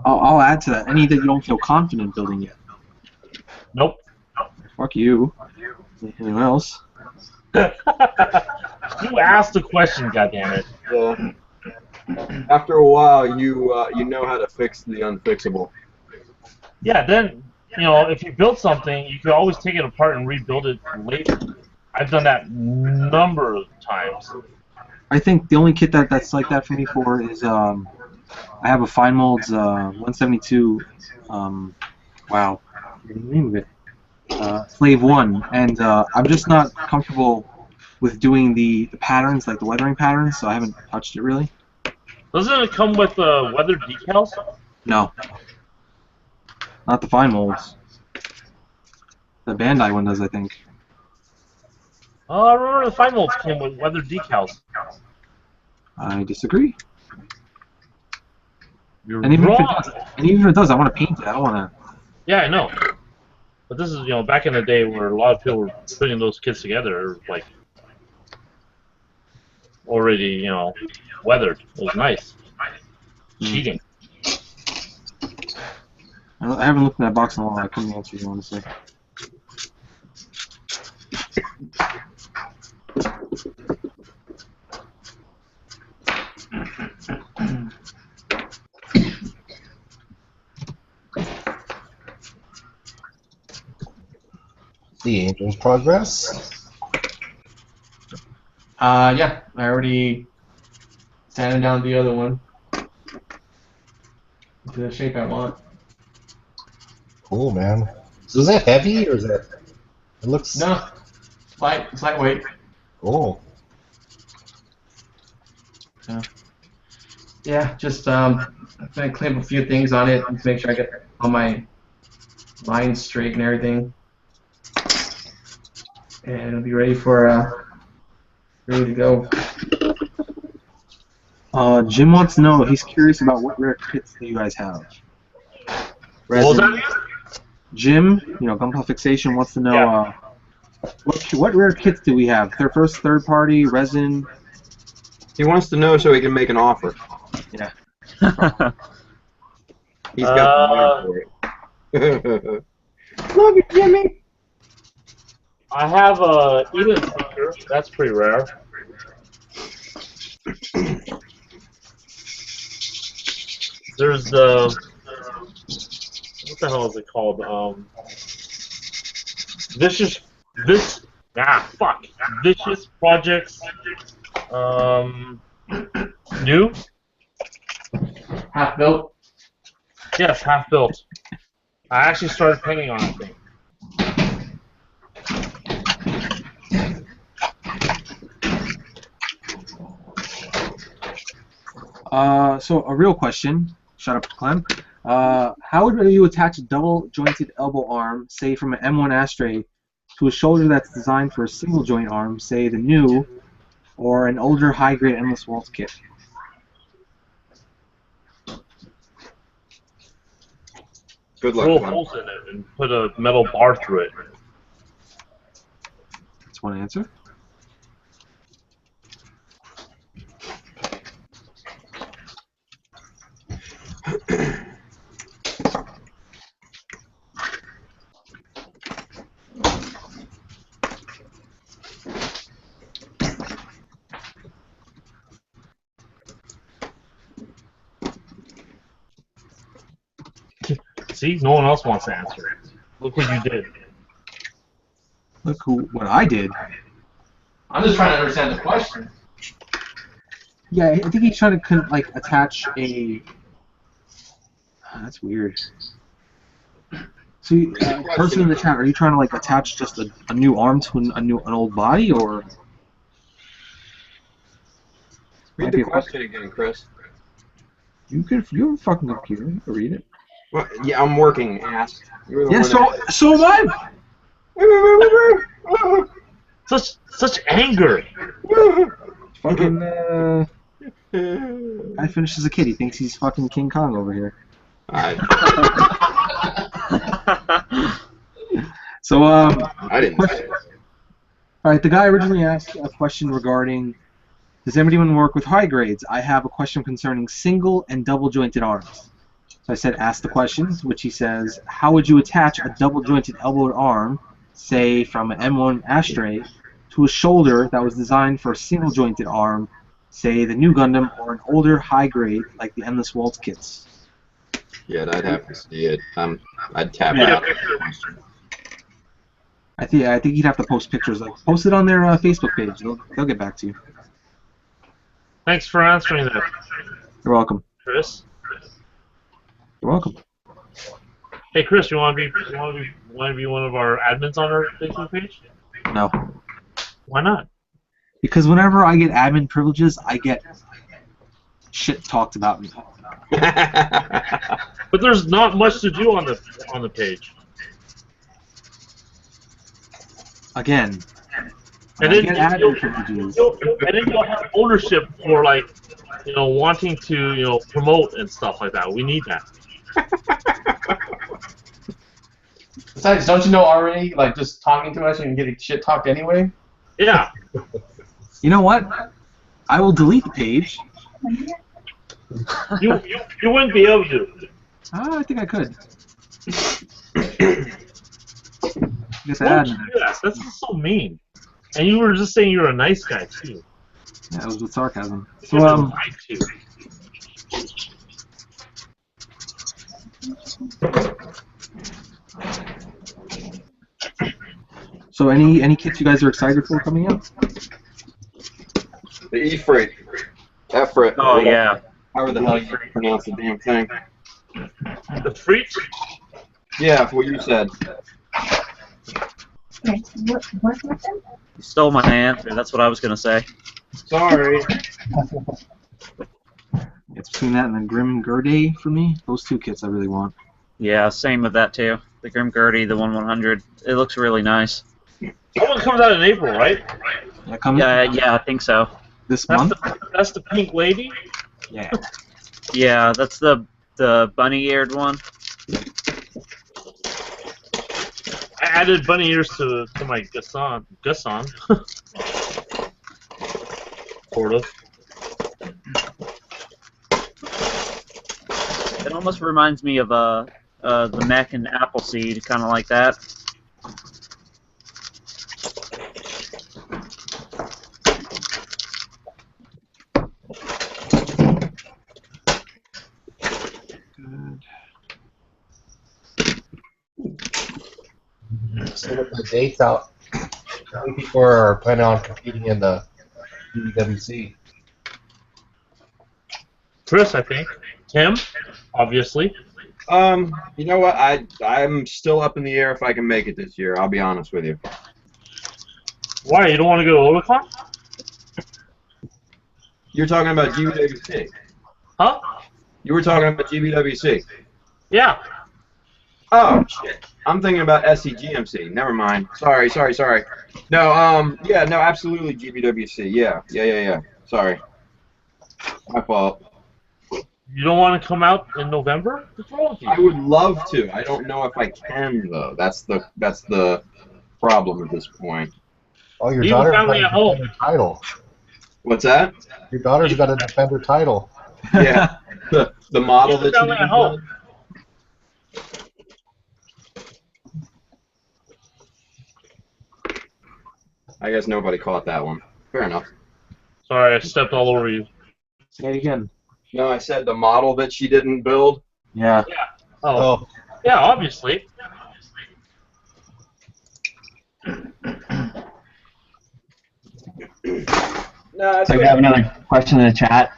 I'll add to that. Any that you don't feel confident building yet. Nope. Fuck you. Anyone else? You asked the question, goddammit. Yeah. After a while, you know how to fix the unfixable. Yeah, then, if you build something, you can always take it apart and rebuild it later. I've done that number of times. I think the only kit that's like that for me is I have a Fine Molds 172. Wow, what's the name of it? Slave 1, and I'm just not comfortable with doing the patterns, like the weathering patterns, so I haven't touched it really. Doesn't it come with weather decals? No, not the Fine Molds. The Bandai one does, I think. Oh, I remember the Fine Molds came with weather decals. I disagree. You're And even wrong. if it does, I want to paint it. I don't want to. Yeah, I know. But this is, back in the day where a lot of people were putting those kits together, like, already, weathered. It was nice. Cheating. I haven't looked in that box in a while. I couldn't answer you, honestly. The Angel's Progress. Yeah, I already sanded down the other one to the shape I want. Cool, man. So is that heavy or is that? It looks. No, it's lightweight. Cool. Yeah, just I'm gonna clean up a few things on it to make sure I get all my lines straight and everything, and it'll be ready to go. Jim wants to know. He's curious about what rare kits that you guys have. What was that again? Jim, Gunpla Fixation wants to know. Yeah. What rare kits do we have? First, third party, resin. He wants to know so he can make an offer. Yeah. He's got the money for it. Love you, Jimmy. I have a Eden speaker. That's pretty rare. There's the what the hell is it called? Vicious Projects. New. Half built. Yes, half built. I actually started painting on it. I think. So a real question. Shut up, Clem. How would you attach a double-jointed elbow arm, say from an M1 Ashtray, to a shoulder that's designed for a single-joint arm, say the new, or an older high-grade endless waltz kit? Good luck, Drill Clem. holes in it and put a metal bar through it. That's one answer. See, no one else wants to answer it. Look what you did. Look what I did. I'm just trying to understand the question. Yeah, I think he's trying to like attach a. That's weird. So, person in the chat, are you trying to like attach just a new arm to an old body, or? Read the question again, Chris. You're a fucking computer. You can read it. Well, yeah, I'm working, ass. Yeah, so am I. Such anger. Fucking guy finishes a kid. He thinks he's fucking King Kong over here. So I didn't say it. All right, the guy originally asked a question regarding, does anyone work with high grades? I have a question concerning single and double jointed arms. So I said, ask the question, to which he says, how would you attach a double jointed elbowed arm, say from an M1 Ashtray, to a shoulder that was designed for a single jointed arm, say the new Gundam, or an older high grade like the Endless Waltz kits? Yeah, I'd have to see it. I'd tap Yeah. out the question. I think he'd have to post pictures. Like, post it on their Facebook page. They'll get back to you. Thanks for answering that, You're welcome. Chris. You're welcome. Hey, Chris, you want to be one of our admins on our Facebook page? No. Why not? Because whenever I get admin privileges, I get shit talked about me. But there's not much to do on the page. Again. And I then get admin privileges. you'll have ownership for wanting to promote and stuff like that. We need that. Besides, don't you know already? Like, just talking to us, you can get shit talked anyway. Yeah. You know what? I will delete the page. You wouldn't be able to. I think I could. Get the Why would you admin. do that? That's just so mean. And you were just saying you're a nice guy too. Yeah, it was with sarcasm. You So have the right to. So any kits you guys are excited for coming out? The E-Freight. F-Freight. Oh yeah. However the hell you pronounce the damn thing. The freaks? Yeah, for what you said. You stole my answer. That's what I was gonna say. Sorry. It's between that and the Grim Gurde for me. Those two kits I really want. Yeah, same with that too. The Grim Gurdy, the 1/100. It looks really nice. That one comes out in April, right? That coming Yeah, I think so. this month? That's the pink lady? Yeah. Yeah, that's the bunny-eared one. I added bunny ears to my Gussan. Sort of. It almost reminds me of the mech and Appleseed, kind of like that. So with the dates out, how many people are planning on competing in the BWC? Chris, I think. Tim, obviously. You know what? I'm still up in the air if I can make it this year. I'll be honest with you. Why? You don't want to go to Otakon? You're talking about GBWC. Huh? You were talking about GBWC. Yeah. Oh shit. I'm thinking about SCGMC. Never mind. Sorry. No, yeah, no, absolutely GBWC. Yeah. Sorry. My fault. You don't want to come out in November? What's wrong with you? I would love to. I don't know if I can though. That's the problem at this point. Oh, your Leave the daughter's got family to at home. defend her title. What's that? Your daughter's got to defend her title. Yeah. The model Leave the that she family at didn't home. build. I guess nobody caught that one. Fair enough. Sorry, I stepped all over you. Say it again. No, I said the model that she didn't build. Yeah. Oh. Yeah, obviously. No, So we have another question in the chat.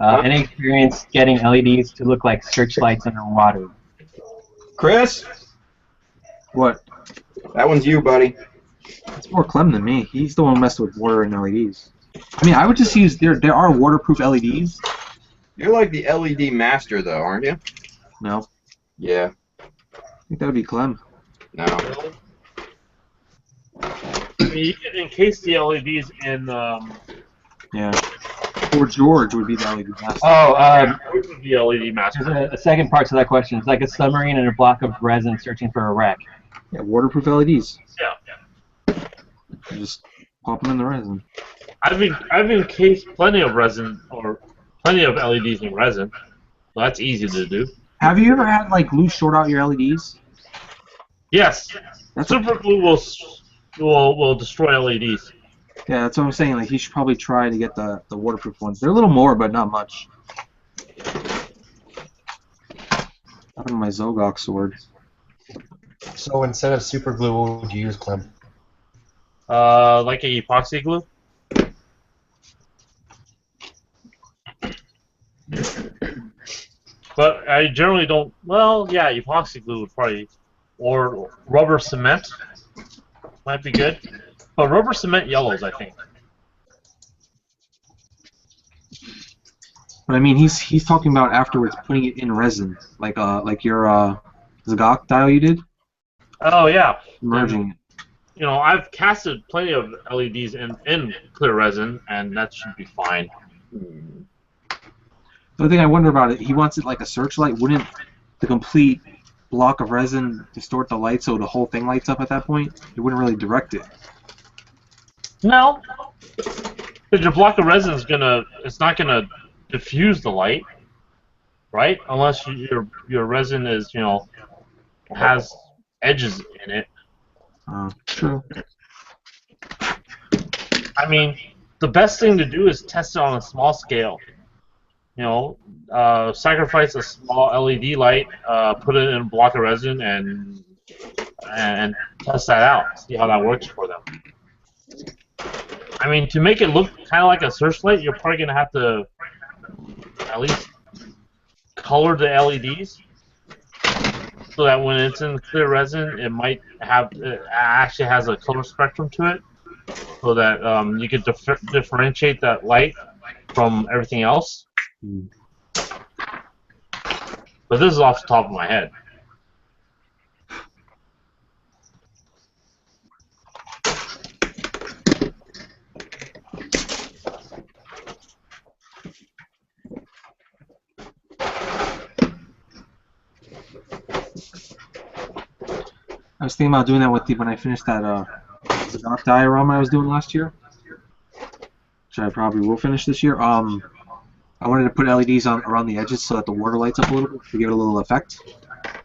Any experience getting LEDs to look like searchlights underwater? Chris, What? that one's you, buddy. It's more Clem than me. He's the one who messed with water and LEDs. I mean, I would just use there are waterproof LEDs. You're like the LED master, though, aren't you? No, Yeah. I think that would be Clem. No. I mean, you can encase the LEDs in. Yeah. Or George would be the LED master. Oh, The LED master. there's a second part to that question. It's like a submarine and a block of resin searching for a wreck. Yeah, waterproof LEDs. Yeah. You just pop them in the resin. I've encased plenty of resin or plenty of LEDs in resin. So that's easy to do. Have you ever had like glue short out your LEDs? Yes. That's Super glue will destroy LEDs. Yeah, that's what I'm saying. Like, you should probably try to get the waterproof ones. They're a little more, but not much. Up in my Zogok sword. So instead of super glue, what would you use, Clem? Like a epoxy glue. But I generally don't. Well, yeah, epoxy glue would probably, or rubber cement might be good. But rubber cement yellows, I think. But I mean, he's talking about afterwards putting it in resin, like your Zogok dial you did, Oh yeah. merging it. You know, I've casted plenty of LEDs in clear resin, and that should be fine. The only thing I wonder about it, he wants it like a searchlight. Wouldn't the complete block of resin distort the light so the whole thing lights up at that point? It wouldn't really direct it. No, because your block of resin it's not gonna diffuse the light, right? Unless your resin is, has edges in it. True. I mean, the best thing to do is test it on a small scale. Sacrifice a small LED light, put it in a block of resin, and test that out. See how that works for them. I mean, to make it look kind of like a searchlight, you're probably gonna have to at least color the LEDs so that when it's in clear resin, it actually has a color spectrum to it, so that you can differentiate that light from everything else. But this is off the top of my head. I was thinking about doing that with when I finished that Zadok diorama I was doing last year, which I probably will finish this year. I wanted to put LEDs on around the edges so that the water lights up a little bit to give it a little effect.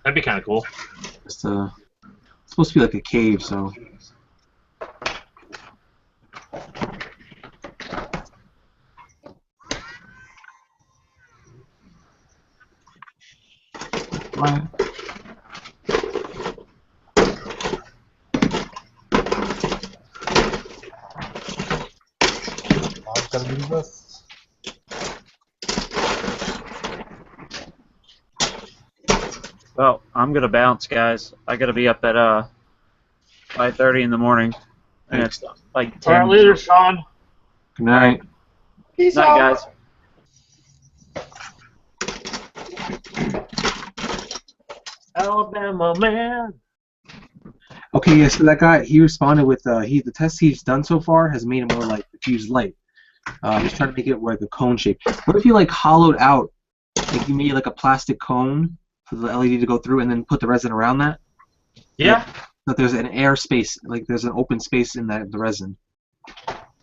That'd be kind of cool. It's supposed to be like a cave, so. Right. I'm gonna do this. Well, I'm gonna bounce, guys. I gotta be up at 5:30 in the morning, and it's like 10. All right, later, Sean. Good night. Peace Night, guys. Alabama man. Okay, yeah, so that guy, he responded with, the test he's done so far has made it more like diffused light. He's trying to make it like a cone shape. What if you like hollowed out, like you made like a plastic cone for the LED to go through and then put the resin around that? Yeah. That there's an air space, like there's an open space in the resin.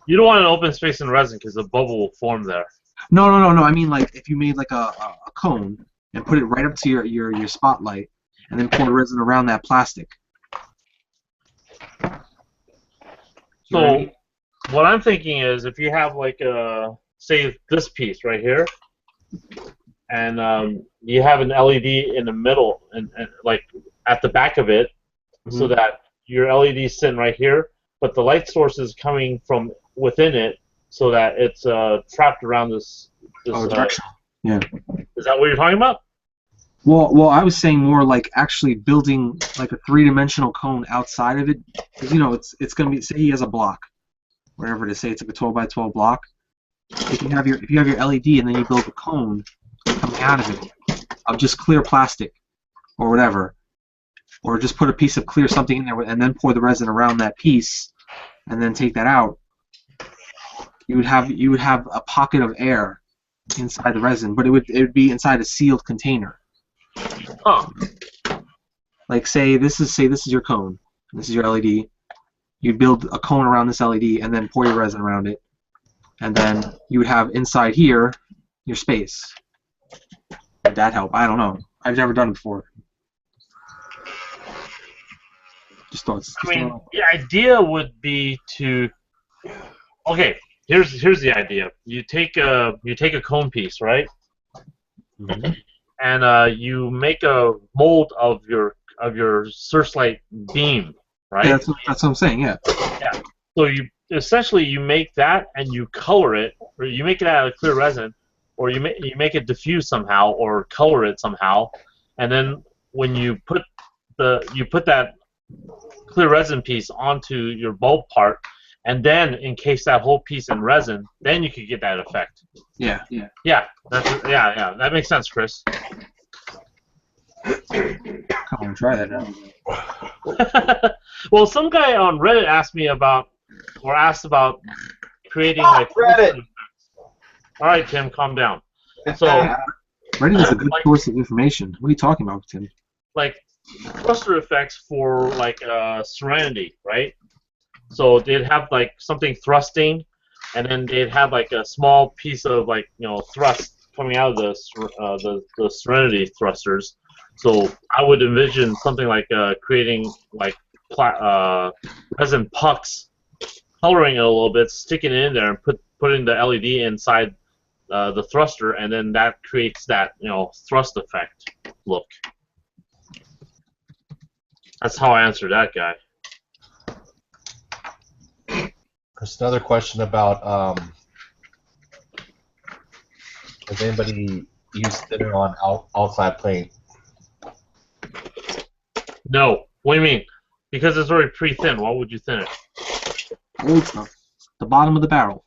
You don't want an open space in resin because the bubble will form there. No. I mean, like if you made like a cone and put it right up to your spotlight, and then pour the resin around that plastic. So, what I'm thinking is, if you have like say this piece right here, and you have an LED in the middle and like at the back of it, so that your LED is sitting right here, but the light source is coming from within it, so that it's trapped around this. Directional. Yeah. Is that what you're talking about? Well, I was saying more like actually building like a three-dimensional cone outside of it, because you know it's gonna be, say he has a block, whatever to say, it's like a 12 by 12 block. If you have your LED and then you build a cone coming out of it of just clear plastic or whatever, or just put a piece of clear something in there and then pour the resin around that piece, and then take that out, you would have a pocket of air inside the resin, but it would be inside a sealed container. Oh. Like say this is your cone, this is your LED. You build a cone around this LED and then pour your resin around it, and then you would have inside here your space. Would that help? I don't know. I've never done it before. Just thoughts. I mean, the idea would be to. Okay, here's the idea. You take a cone piece, right? Mm-hmm. And you make a mold of your searchlight beam, right? Yeah, that's what I'm saying. Yeah. Yeah. So you essentially make that and you color it, or you make it out of clear resin, or you make it diffuse somehow, or color it somehow, and then when you put that clear resin piece onto your bulb part, and then encase that whole piece in resin, then you could get that effect. Yeah. Yeah. That makes sense, Chris. Come on, try that now. Well, some guy on Reddit asked about creating like Reddit. All right, Tim, calm down. So Reddit is a good source of information. What are you talking about, Tim? like thruster effects for like Serenity, right? So they'd have like something thrusting, and then they'd have like a small piece of like thrust coming out of the Serenity thrusters. So I would envision something like creating like resin pucks, coloring it a little bit, sticking it in there, and putting the LED inside the thruster, and then that creates that thrust effect look. That's how I answered that guy. There's another question about has anybody used thinner on outside paint? No. What do you mean? Because it's already pre-thin. Why would you thin it? Old stuff. The bottom of the barrel.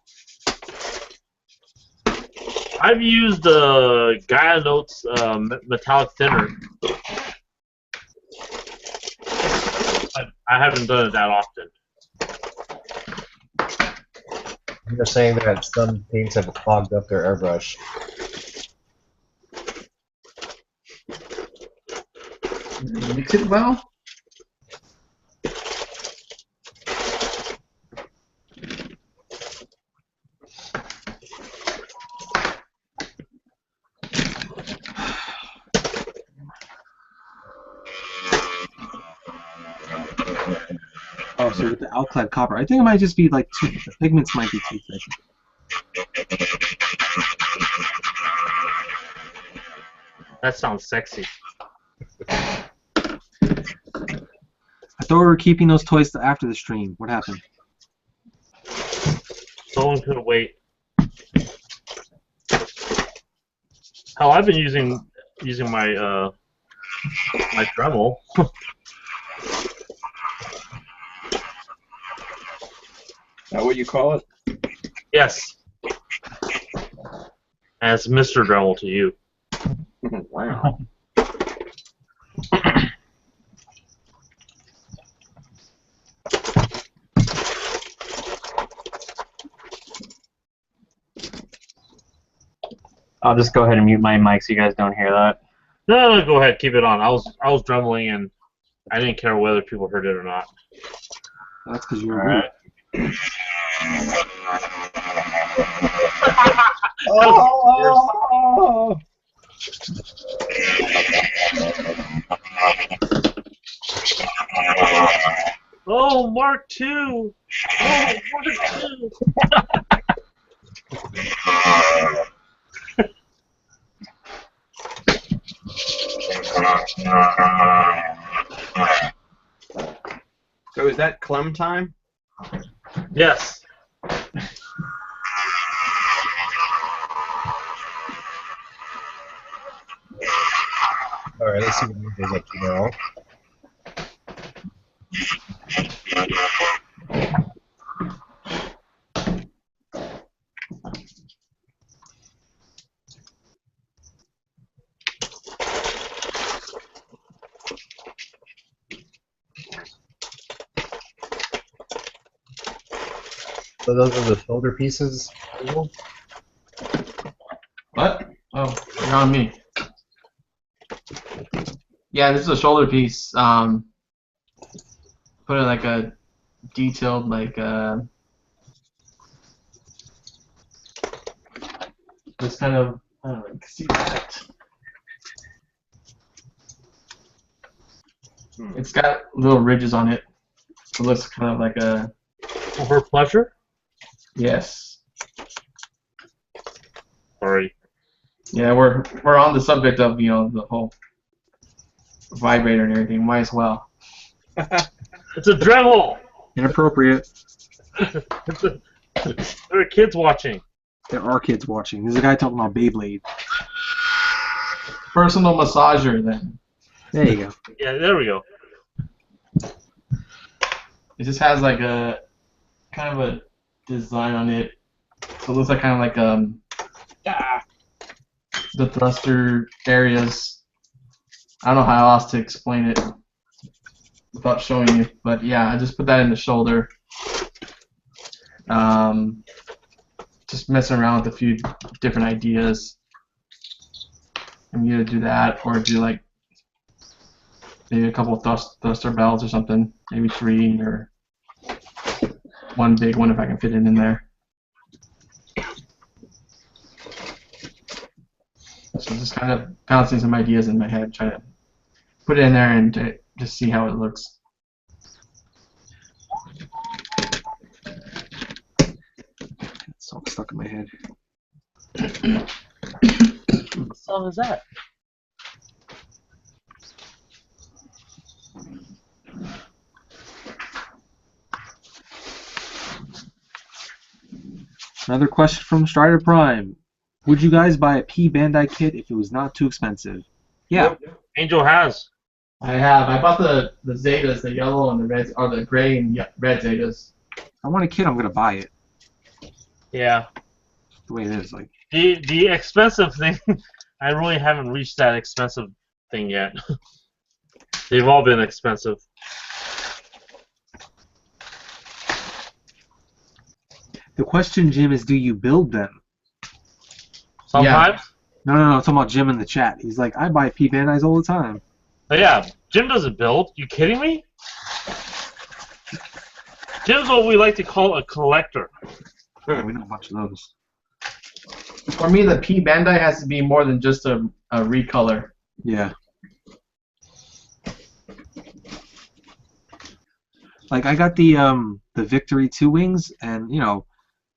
I've used the Gaia Notes metallic thinner. But I haven't done it that often. You're saying that some paints have clogged up their airbrush. Mix it well. Oh, so with the alclad copper, I think it might just be like the pigments might be too thick. That sounds sexy. I thought we were keeping those toys to after the stream. What happened? Someone could wait. Hell, I've been using my my Dremel. Is that what you call it? Yes. And it's Mr. Dremel to you. Wow. I'll just go ahead and mute my mic so you guys don't hear that. No, go ahead, keep it on. I was dremeling and I didn't care whether people heard it or not. That's because you're All rude. right. Oh! Oh, Mark II! Oh, Mark II! So is that Clem time? Yes. Alright, let's see what Ninja's up to now. So those are the shoulder pieces. What? Oh, you're on me. Yeah, this is a shoulder piece. Put it like a detailed, like this kind of. I don't know. You can see that. It's got little ridges on it. It looks kind of like a. For pleasure? Yes. Sorry. Yeah, we're on the subject of the whole vibrator and everything. Might as well. It's a Dremel! Inappropriate. There are kids watching. There are kids watching. There's a guy talking about Beyblade. Personal massager, then. There you go. Yeah, there we go. It just has like a kind of a design on it. So it looks like kind of like the thruster areas. I don't know how else to explain it without showing you, but yeah, I just put that in the shoulder. Just messing around with a few different ideas. I'm either do that or do like maybe a couple of thruster belts or something, maybe 3 or one big one if I can fit it in there. So just kind of bouncing some ideas in my head, try to put it in there and just see how it looks. It's all stuck in my head. What song is that? Another question from Strider Prime. Would you guys buy a P Bandai kit if it was not too expensive? Yeah. Angel has. I have. I bought the Zetas, the yellow and the red, or the gray and red Zetas. I want a kit, I'm gonna buy it. Yeah. The way it is, like. The expensive thing, I really haven't reached that expensive thing yet. They've all been expensive. The question, Jim, is do you build them? Sometimes. No, I'm talking about Jim in the chat. He's like, I buy P Bandais all the time. But yeah, Jim doesn't build. You kidding me? Jim's what we like to call a collector. Yeah, we know a bunch of those. For me, the P Bandai has to be more than just a recolor. Yeah. Like I got the Victory 2 wings, and you know,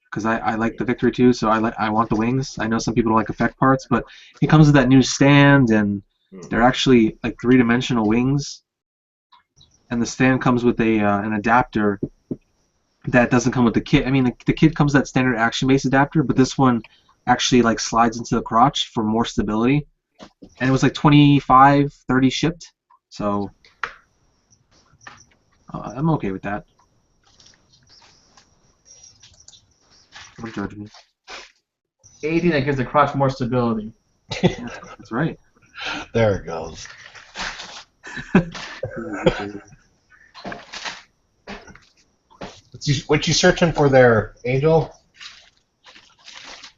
because I like the Victory 2, so I want the wings. I know some people don't like effect parts, but it comes with that new stand, and they're actually like 3-dimensional wings. And the stand comes with a an adapter that doesn't come with the kit. I mean, the kit comes with that standard action-based adapter, but this one actually like slides into the crotch for more stability. And it was like 25, 30 shipped, so I'm okay with that. Don't judge me. Anything that gives the crotch more stability. That's right. There it goes. What you searching for there, Angel?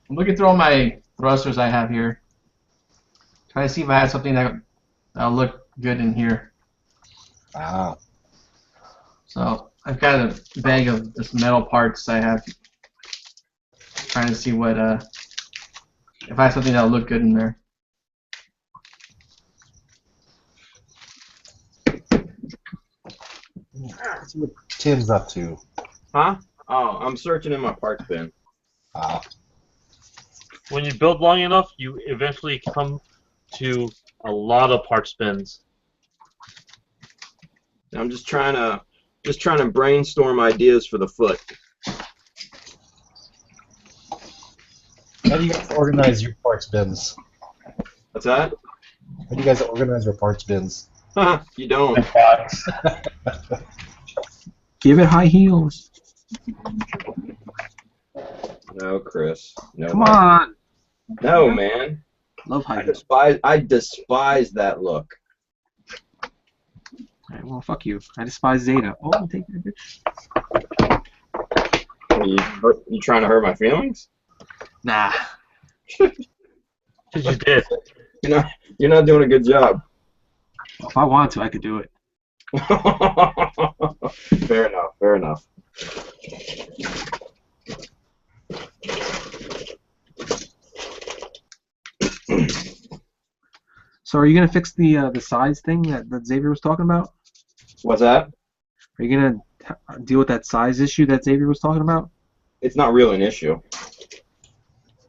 I'm looking through all my thrusters I have here. Trying to see if I have something that'll look good in here. Ah. So I've got a bag of just metal parts I have. Trying to see what if I have something that'll look good in there. That's what Tim's up to. Huh? Oh, I'm searching in my parts bin. Ah. When you build long enough, you eventually come to a lot of parts bins. I'm just trying to brainstorm ideas for the foot. How do you guys organize your parts bins? What's that? How do you guys organize your parts bins? You don't. Give it high heels. No, Chris. No. Come on. No, man. Love high I heels. despise that look. Alright, well, fuck you. I despise Zeta. Oh, I'll take that bitch. You trying to hurt my feelings? Nah. Because you did. You're not doing a good job. If I wanted to, I could do it. Fair enough. Fair enough. So are you gonna fix the size thing that Xavier was talking about? What's that? Are you gonna deal with that size issue that Xavier was talking about? It's not really an issue.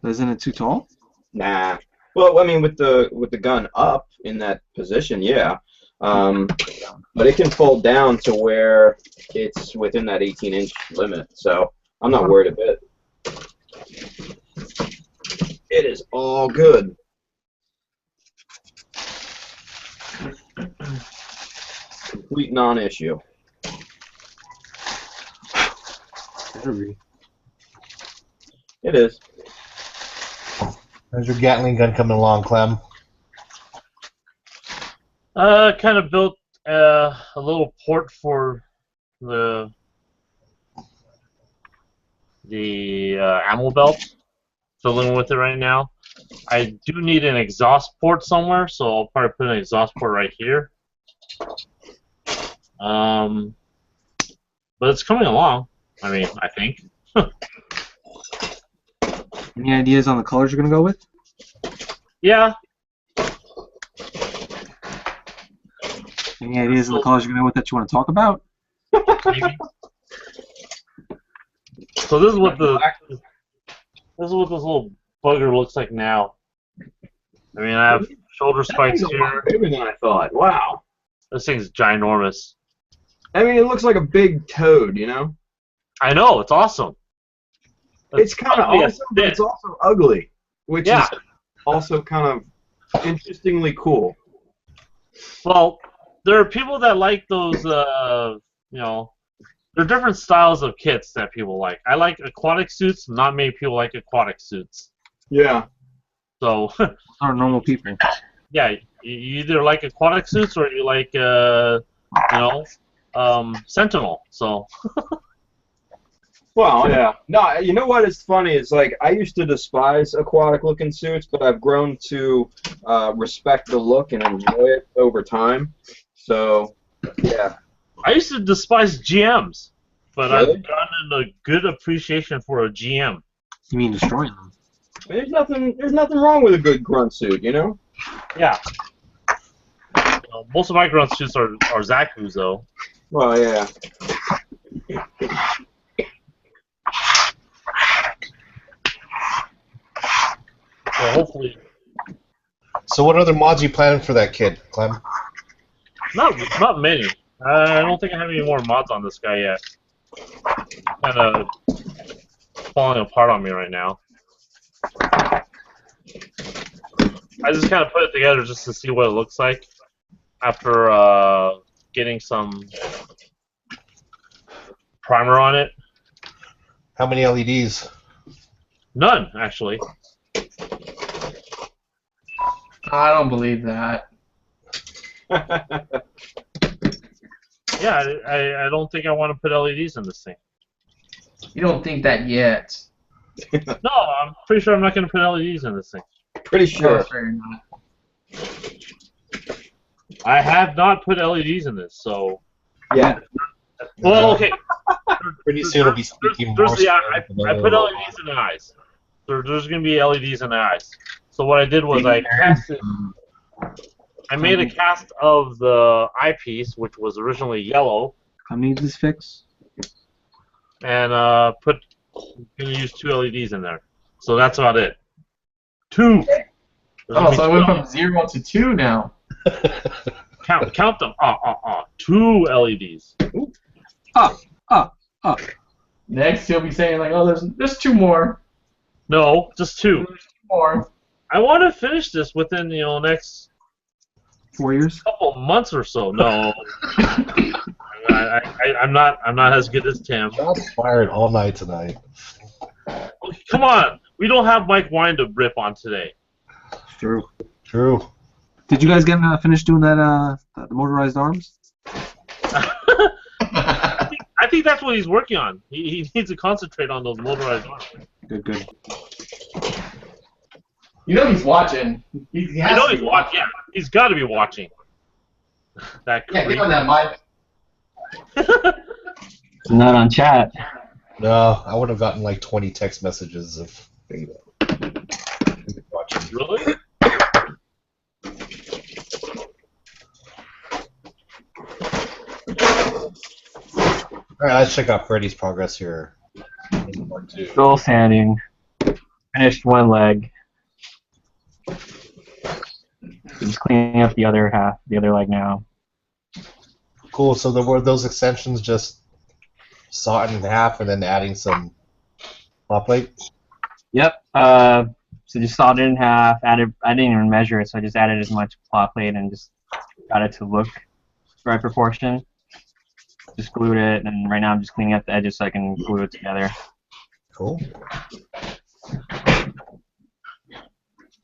Isn't it too tall? Nah. Well, I mean, with the gun up in that position, yeah. But it can fold down to where it's within that 18-inch limit, so I'm not worried a bit. It is all good. Complete non-issue. Better be. It is. How's your Gatling gun coming along, Clem? Kind of built a little port for the ammo belt. Filling with it right now. I do need an exhaust port somewhere, so I'll probably put an exhaust port right here. But it's coming along. I mean, I think. Any ideas on the colors you're gonna go with? Yeah. Any ideas on the colors you're gonna go with that you want to talk about? Maybe. So this is what this little bugger looks like now. I mean, I have shoulder spikes here. Bigger than I thought. Wow. This thing's ginormous. I mean, it looks like a big toad, you know? I know, it's awesome. It's kind of awesome, but it's also ugly, which is also kind of interestingly cool. Well, there are people that like those, you know, there are different styles of kits that people like. I like aquatic suits. Not many people like aquatic suits. Yeah. So, Are normal people. yeah, you either like aquatic suits or you like, you know, Sentinel. So. Well, yeah. No, you know what is funny? It's like I used to despise aquatic-looking suits, but I've grown to respect the look and enjoy it over time. So, yeah. I used to despise GMs, but Really? I've gotten a good appreciation for a GM. You mean destroying them? There's nothing wrong with a good grunt suit, you know? Yeah. Most of my grunt suits are Zaku's, though. Well, yeah. Well, hopefully, So what other mods you planning for that kid, Clem? not many. I don't think I have any more mods on this guy yet. Kind of falling apart on me right now. I just kind of put it together just to see what it looks like after getting some primer on it. How many LEDs? None, actually. I don't believe that. Yeah, I don't think I want to put LEDs in this thing. You don't think that yet? No, I'm pretty sure I'm not going to put LEDs in this thing. Pretty No, sure. sure you're not. I have not put LEDs in this, so. Yeah. Well, okay. Pretty soon it'll be speaking There's more. the I put LEDs in the eyes. There's going to be LEDs in the eyes. So what I did was I made a cast of the eyepiece, which was originally yellow, How many does this fix? and going to use 2 LEDs in there. So that's about it. 2. Oh, so I went from 0 to 2 now. Count them. 2 LEDs. Next, he'll be saying like, "Oh, there's 2 more. No, just 2. There's 2 more." I want to finish this within next 4 years? couple months or so. No, I'm not as good as Tim. Shots fired all night tonight. Okay, come on, we don't have Mike Wine to rip on today. True. True. Did you guys get finished doing that the motorized arms? I think that's what he's working on. He needs to concentrate on those motorized arms. Good. You know he's watching. He has I know to he's watching. Yeah, he's got to be watching. That Yeah, creep. get on that mic. Not on chat. No, I would have gotten like 20 text messages of watching. Really? Alright, let's check out Freddy's progress here. Part 2. Still sanding. Finished one leg. Just cleaning up the other half, the other leg now. Cool, so were those extensions just saw it in half and then adding some top plate? Yep. So just sawed it in half. Added. I didn't even measure it, so I just added as much plot plate and just got it to look the right proportion. Just glued it, and right now I'm just cleaning up the edges so I can glue it together. Cool.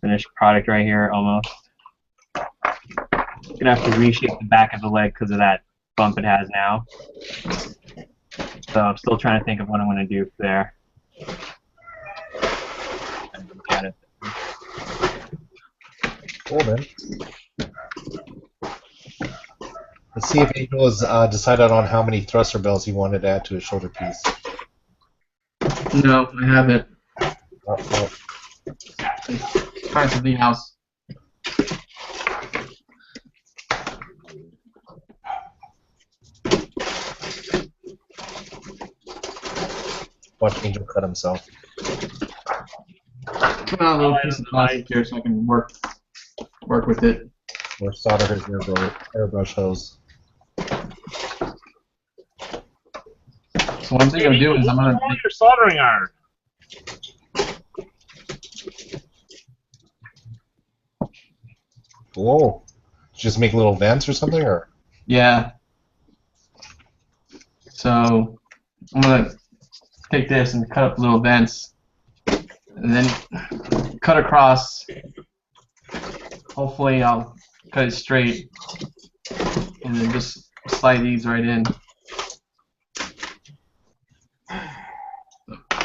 Finished product right here, almost. Gonna have to reshape the back of the leg because of that bump it has now. So I'm still trying to think of what I'm gonna do there. Got it. Cool, man. Let's see if Angel has decided on how many thruster bells he wanted to add to his shoulder piece. No, I haven't. Oh. Find something else. Watch Angel cut himself. Come on, a little piece of plastic here so I can work with it. Or solder his airbrush hose. So one thing I'm doing is I'm gonna What's your soldering iron? Whoa. Just make little vents or something, or? yeah. So I'm gonna take this and cut up little vents, and then cut across. Hopefully I'll cut it straight, and then just slide these right in.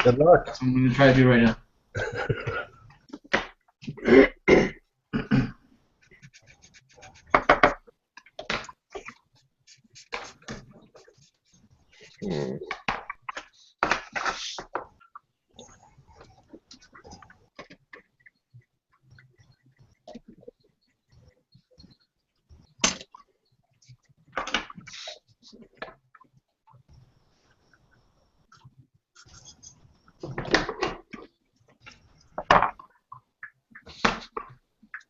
Good luck. That's what I'm gonna try to do right now.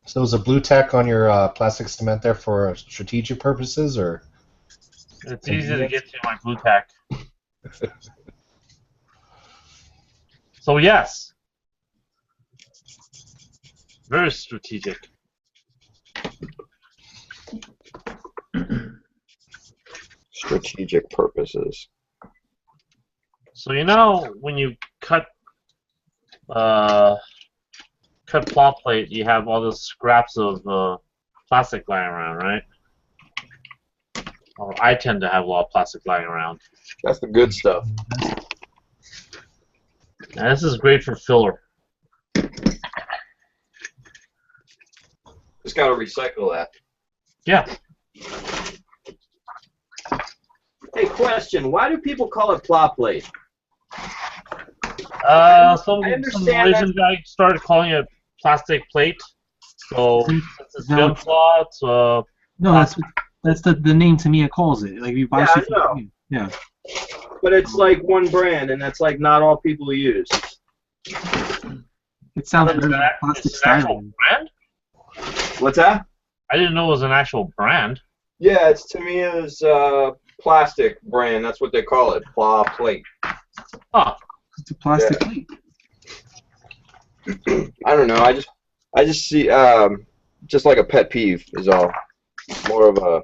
So is a blue tack on your plastic cement there for strategic purposes, or? It's easy to get to my blue tack. So yes, very strategic. Strategic purposes. So you know when you cut plot plate, you have all those scraps of plastic lying around, right? Or I tend to have a lot of plastic lying around. That's the good stuff. And this is great for filler. Just gotta recycle that. Yeah. Hey, question. Why do people call it plot plate? Some understand Malaysian guy started calling it plastic plate. So since it's gunpla, it's No, that's the name Tamiya calls it. Like if you buy Yeah, shit I know. from yeah. But it's like one brand, and that's like not all people use. It sounds It's better an than plastic actual styrofoam. brand? What's that? I didn't know it was an actual brand. Yeah, it's Tamiya's plastic brand. That's what they call it, plot plate. Huh. It's a plastic plate. I don't know. I just see just like a pet peeve is all. More of a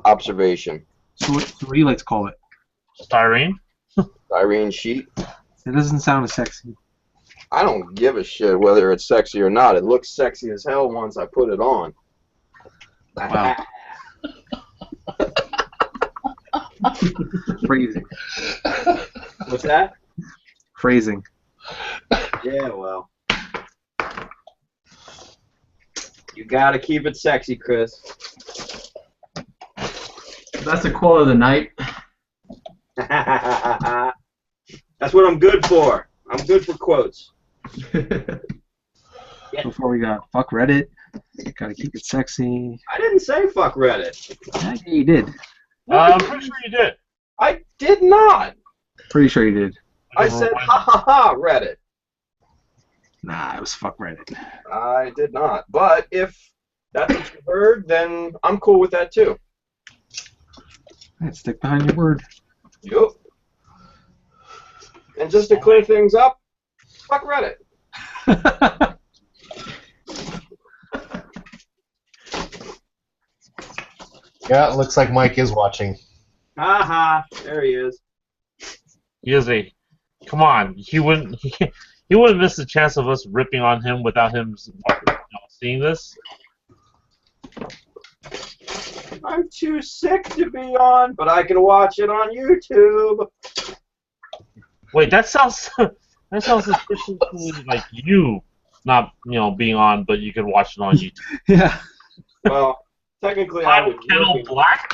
observation. So what do you like to call it? Styrene? Styrene sheet. It doesn't sound as sexy. I don't give a shit whether it's sexy or not. It looks sexy as hell once I put it on. Wow. Phrasing. What's that? Phrasing. Yeah, well. You gotta keep it sexy, Chris. That's the quote of the night. That's what I'm good for. I'm good for quotes. Before we got fuck Reddit. Gotta keep it sexy. I didn't say fuck Reddit. Yeah, you did. I'm pretty sure you did. I did not. Pretty sure you did. I said ha ha ha Reddit. Nah, it was fuck Reddit. I did not. But if that's what you heard, then I'm cool with that too. Right, stick behind your word. Yup. And just to clear things up, fuck Reddit. Yeah, it looks like Mike is watching. Haha, there he is. He is a. Come on, he wouldn't. He wouldn't miss the chance of us ripping on him without him seeing this. I'm too sick to be on, but I can watch it on YouTube. Wait, that sounds suspiciously like you not being on, but you can watch it on YouTube. Yeah. Well, technically, I I'm was Kettle working. Black.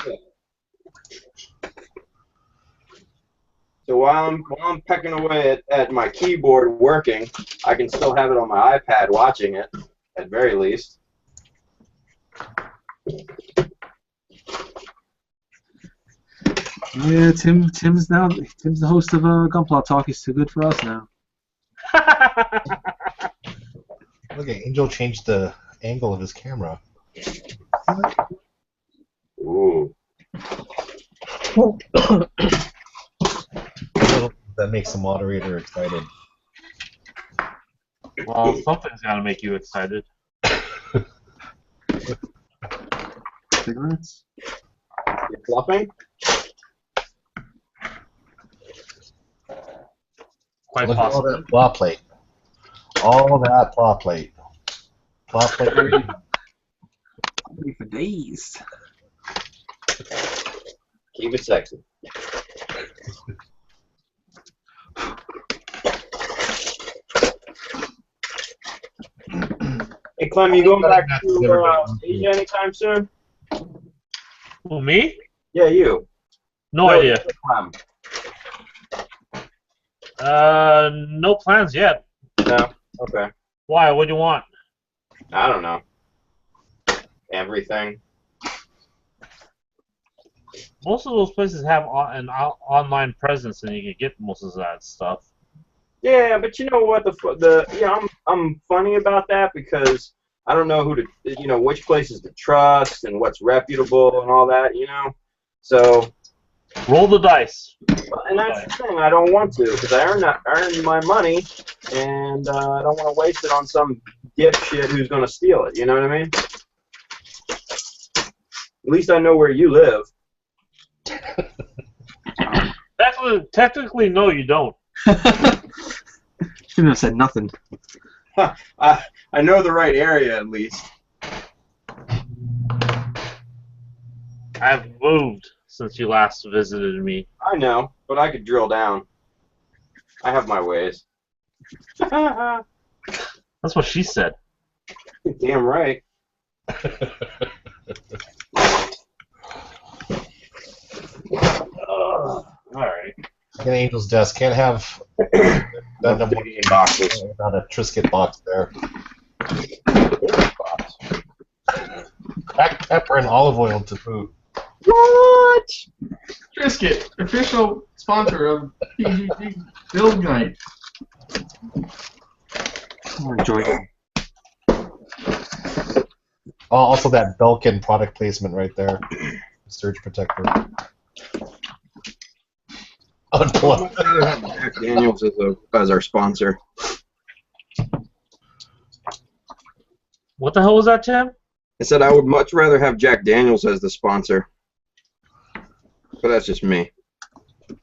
So while I'm pecking away at my keyboard working, I can still have it on my iPad watching it, at very least. Yeah, Tim's the host of Gunpla Talk. He's too good for us now. Look at Angel changed the angle of his camera. Ooh. That makes the moderator excited. Well, something's got to make you excited. Cigarettes? You fluffing? Quite Look at all possible. that plot plate. All that plot plate. Plot plate. Wait for days. Keep it sexy. Hey, Clem, you going back to Asia anytime soon? Who, me? Yeah, you. No idea. Clem. No plans yet. No? Okay. Why? What do you want? I don't know. Everything. Most of those places have an online presence, and you can get most of that stuff. Yeah, but you know what? I'm funny about that because I don't know who to, which places to trust and what's reputable and all that, So, Roll the dice. and that's the thing. I don't want to because I earn my money, and I don't want to waste it on some dipshit who's going to steal it. You know what I mean? At least I know where you live. Technically, no, you don't. Shouldn't have said nothing. I know the right area at least. I've moved since you last visited me. I know, but I could drill down. I have my ways. That's what she said. Damn right. Alright. An Angel's desk can't have Gundam boxes without a Triscuit box there. Black pepper and olive oil to boot. What? Triscuit, official sponsor of TGG Build Night. I'm enjoying it. Oh, also that Belkin product placement right there. Surge protector. Unplugged. Jack Daniels as our sponsor. What the hell was that, Tim? I said I would much rather have Jack Daniels as the sponsor. But that's just me.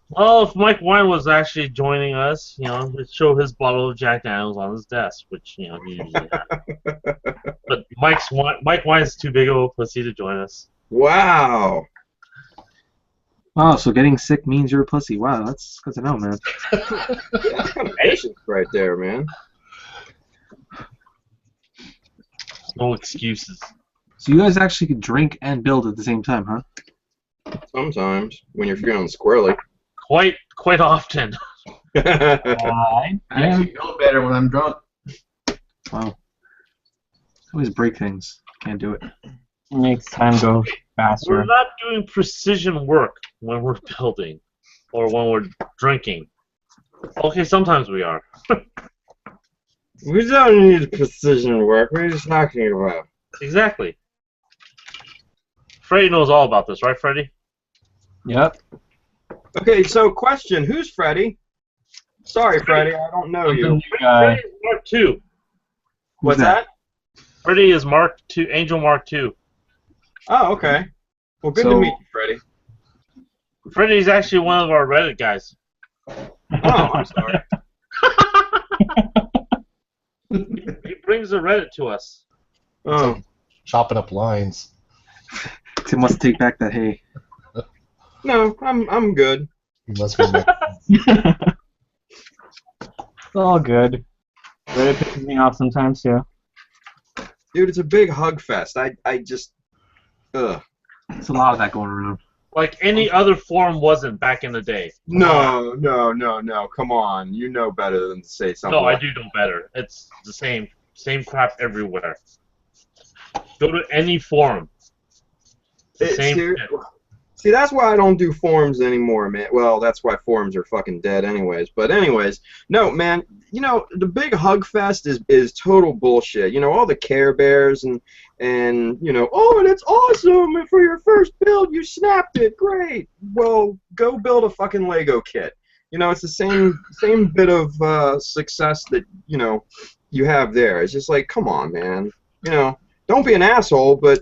Well, if Mike Wine was actually joining us, he'd show his bottle of Jack Daniels on his desk, which, he usually has. But Mike Wine's too big of a pussy to join us. Wow. Oh, so getting sick means you're a pussy. Wow, that's good to know, man. That's kind of patience right there, man. No excuses. So you guys actually could drink and build at the same time, huh? Sometimes, when you're feeling squirrely. Quite often. I actually feel better when I'm drunk. Wow. Always break things. Can't do it. Makes time go faster. We're not doing precision work when we're building or when we're drinking. Okay, sometimes we are. We don't need precision work. What are you talking about? Exactly. Freddy knows all about this, right, Freddy? Yep. Okay, so question. Who's Freddy? Sorry, Freddy, I don't know I'm the you. new guy. Freddy is Mark II. What's Who's that? Freddy is Mark II, Angel Mark II. Oh, okay. Well, good to meet you, Freddy. Freddy's actually one of our Reddit guys. Oh, I'm sorry. He brings the Reddit to us. Oh, Chopping up lines. Tim wants to take back that hay. no, I'm good. You must be next. It's all good. Reddit pisses me off sometimes too. Dude, it's a big hug fest. I just, ugh. There's a lot of that going around. Like any other forum wasn't back in the day. No. Come on. You know better than to say something. No, I like do know better. It's the same crap everywhere. Go to any forum. It- Same ser- shit. See, that's why I don't do forums anymore, man. Well, that's why forums are fucking dead anyways. But anyways, no, man, the big hug fest is total bullshit. All the Care Bears and oh, that's awesome. And for your first build, you snapped it. Great. Well, go build a fucking Lego kit. It's the same bit of success that, you have there. It's just like, come on, man. Don't be an asshole, but,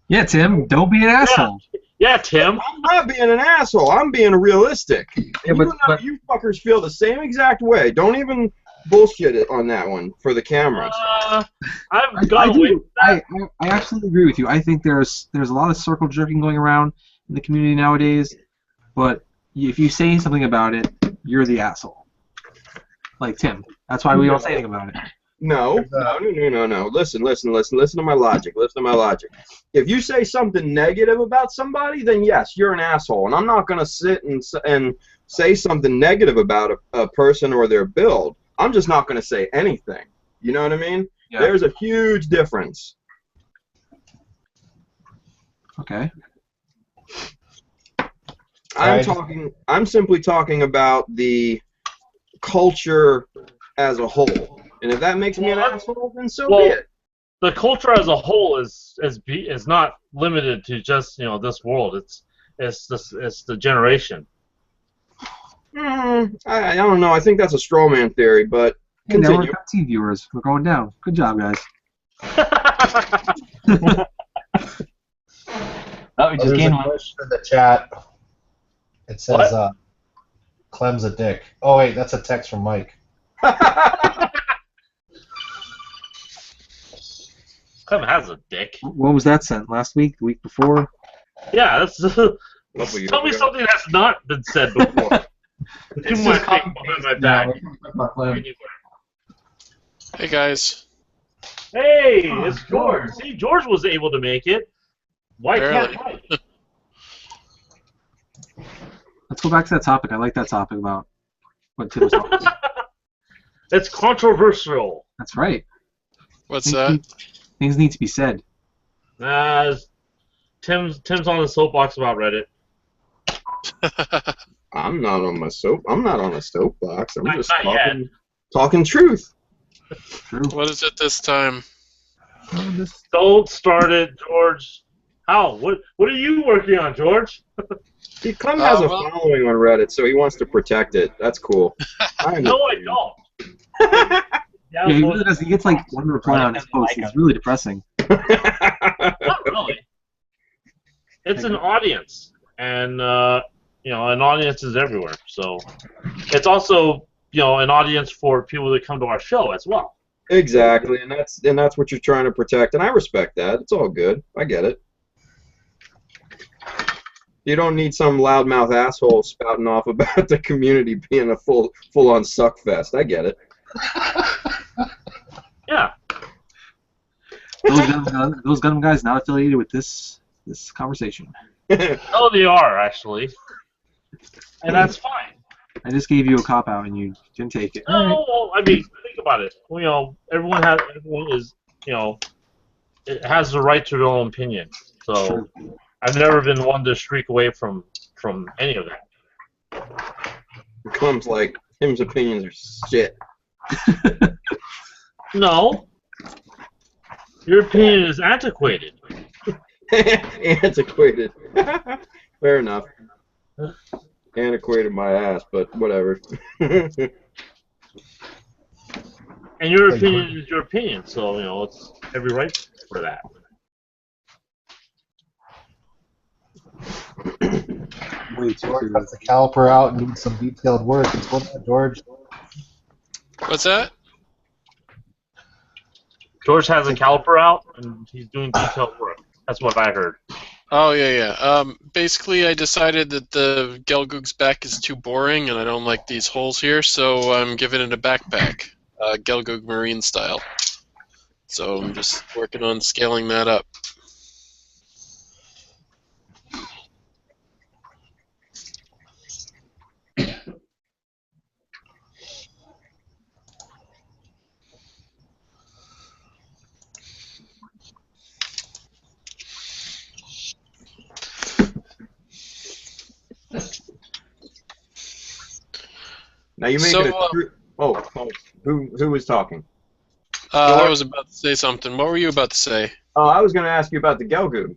Yeah, Tim, don't be an asshole. Yeah, Tim. I'm not being an asshole. I'm being realistic. Yeah, but You fuckers feel the same exact way. Don't even bullshit it on that one for the cameras. I've gone away from that. I absolutely agree with you. I think there's a lot of circle jerking going around in the community nowadays, but if you say something about it, you're the asshole. Like Tim. That's why we don't say anything about it. No. Listen to my logic. Listen to my logic. If you say something negative about somebody, then yes, you're an asshole. And I'm not going to sit and say something negative about a person or their build. I'm just not going to say anything. You know what I mean? Yeah. There's a huge difference. Okay. I'm simply talking about the culture as a whole. And if that makes me an Well, asshole, then so well, be it. The culture as a whole is not limited to just this world. It's the generation. I don't know. I think that's a straw man theory, but Hey, now we're continue. 15 viewers. We're going down. Good job, guys. Oh, we just There's a gained one. question in the chat. It says, Clem's a dick. Oh, wait, that's a text from Mike. Clem has a dick. What was that sent? Last week? The week before? Yeah, that's. Couple Tell years me ago. something that's not been said before. Do my thing behind my back. Hey guys. Hey, it's George. See, George was able to make it. Why Barely. can't Mike? Let's go back to that topic. I like that topic about what Tim was talking about. It's controversial. That's right. What's that? Things need to be said. Tim's on the soapbox about Reddit. I'm not on a soapbox. I'm just Not yet. talking truth. True. What is it this time? Don't start it, George. How? What are you working on, George? See, Clem has a well- following on Reddit, so he wants to protect it. That's cool. No, I don't. Yeah, he really does. He gets like one reply on his post. It's really depressing. Not really. It's an audience, and an audience is everywhere. So it's also an audience for people that come to our show as well. Exactly, and that's what you're trying to protect, and I respect that. It's all good. I get it. You don't need some loudmouth asshole spouting off about the community being a full-on suckfest. I get it. Yeah. Those Gundam guys not affiliated with this conversation. Oh, they are actually, and that's fine. I just gave you a cop out and you didn't take it. No, well, I mean, think about it. Everyone is, it has the right to their own opinion. So True. I've never been one to streak away from any of that. Clem's like, him's opinions are shit. No, your opinion is antiquated. Antiquated. Fair enough. Antiquated my ass, but whatever. And your opinion is your opinion, so it's every right for that. Wait, George has the caliper out and needs some detailed work. What's going on, George? What's that? George has a caliper out, and he's doing detailed work. That's what I heard. Oh yeah. Basically, I decided that the Gelgoog's back is too boring, and I don't like these holes here, so I'm giving it a backpack, Gelgoog Marine style. So I'm just working on scaling that up. Now you make So, it a true. Who was talking? I was about to say something. What were you about to say? Oh, I was going to ask you about the Gelgoog.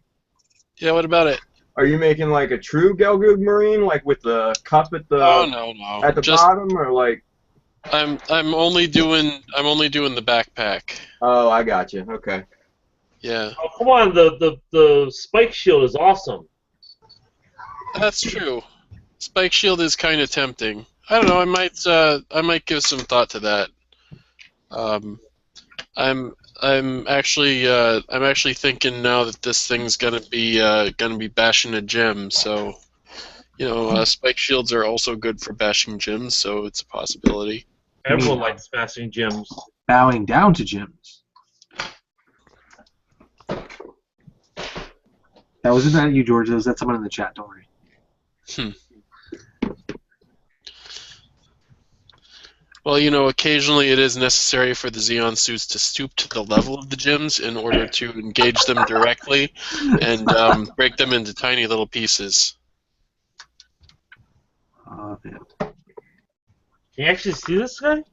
Yeah, what about it? Are you making like a true Gelgoog Marine, like with the cup at the No. at the Just bottom, or like? I'm only doing the backpack. Oh, I got you. Okay. Yeah, Oh, come on, the spike shield is awesome. that's true. Spike shield is kind of tempting. I don't know. I might give some thought to that. I'm actually thinking now that this thing's gonna be bashing a gym. So, spike shields are also good for bashing gyms. So it's a possibility. Everyone likes smashing gyms. Bowing down to gyms. That wasn't that you, George. That was that someone in the chat. Don't worry. Well, occasionally it is necessary for the Xeon suits to stoop to the level of the gyms in order to engage them directly and break them into tiny little pieces. Man. Can you actually see this guy?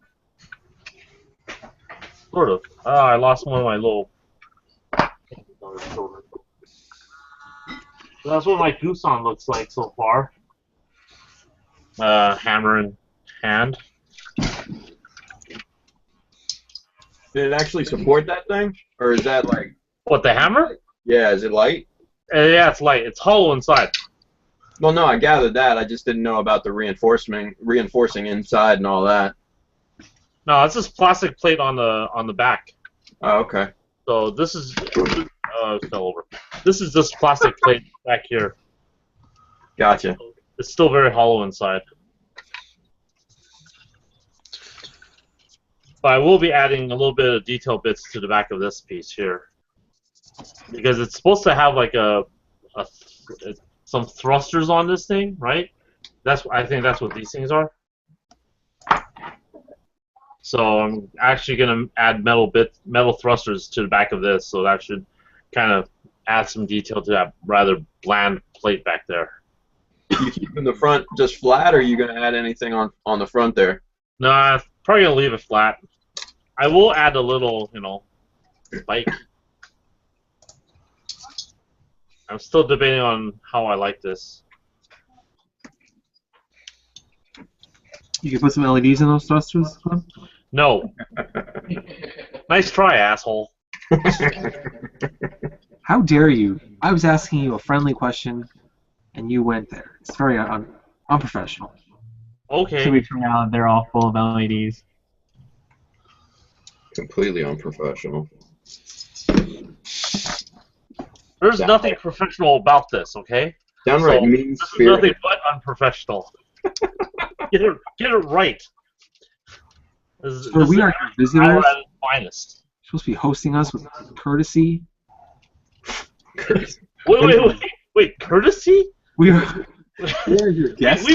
Sort of. I lost one of my little. So that's what my Goosan looks like so far. Hammer in hand. Did it actually support that thing, or is that like? What, the hammer? Yeah, is it light? Yeah, it's light. It's hollow inside. Well, no, I gathered that. I just didn't know about the reinforcing inside and all that. No, it's just plastic plate on the back. Oh, okay. So this is it fell over. This is just plastic plate back here. Gotcha. It's still very hollow inside. But I will be adding a little bit of detail bits to the back of this piece here, because it's supposed to have like some thrusters on this thing, right? I think that's what these things are. So I'm actually gonna add metal thrusters to the back of this, so that should kind of add some detail to that rather bland plate back there. You keeping the front just flat, or are you gonna add anything on the front there? No, I'm probably gonna leave it flat. I will add a little, spike. I'm still debating on how I like this. You can put some LEDs in those thrusters. Huh? No. Nice try, asshole. How dare you? I was asking you a friendly question, and you went there. It's very unprofessional. Okay. 2 weeks from now, they're all full of LEDs. Completely unprofessional. There's nothing professional about this, okay? Downright So, mean this is spirited. nothing but unprofessional. Get it right. This Sir, we are your visitors. our at its finest. You're supposed to be hosting us with courtesy. Wait, courtesy? We are your guests.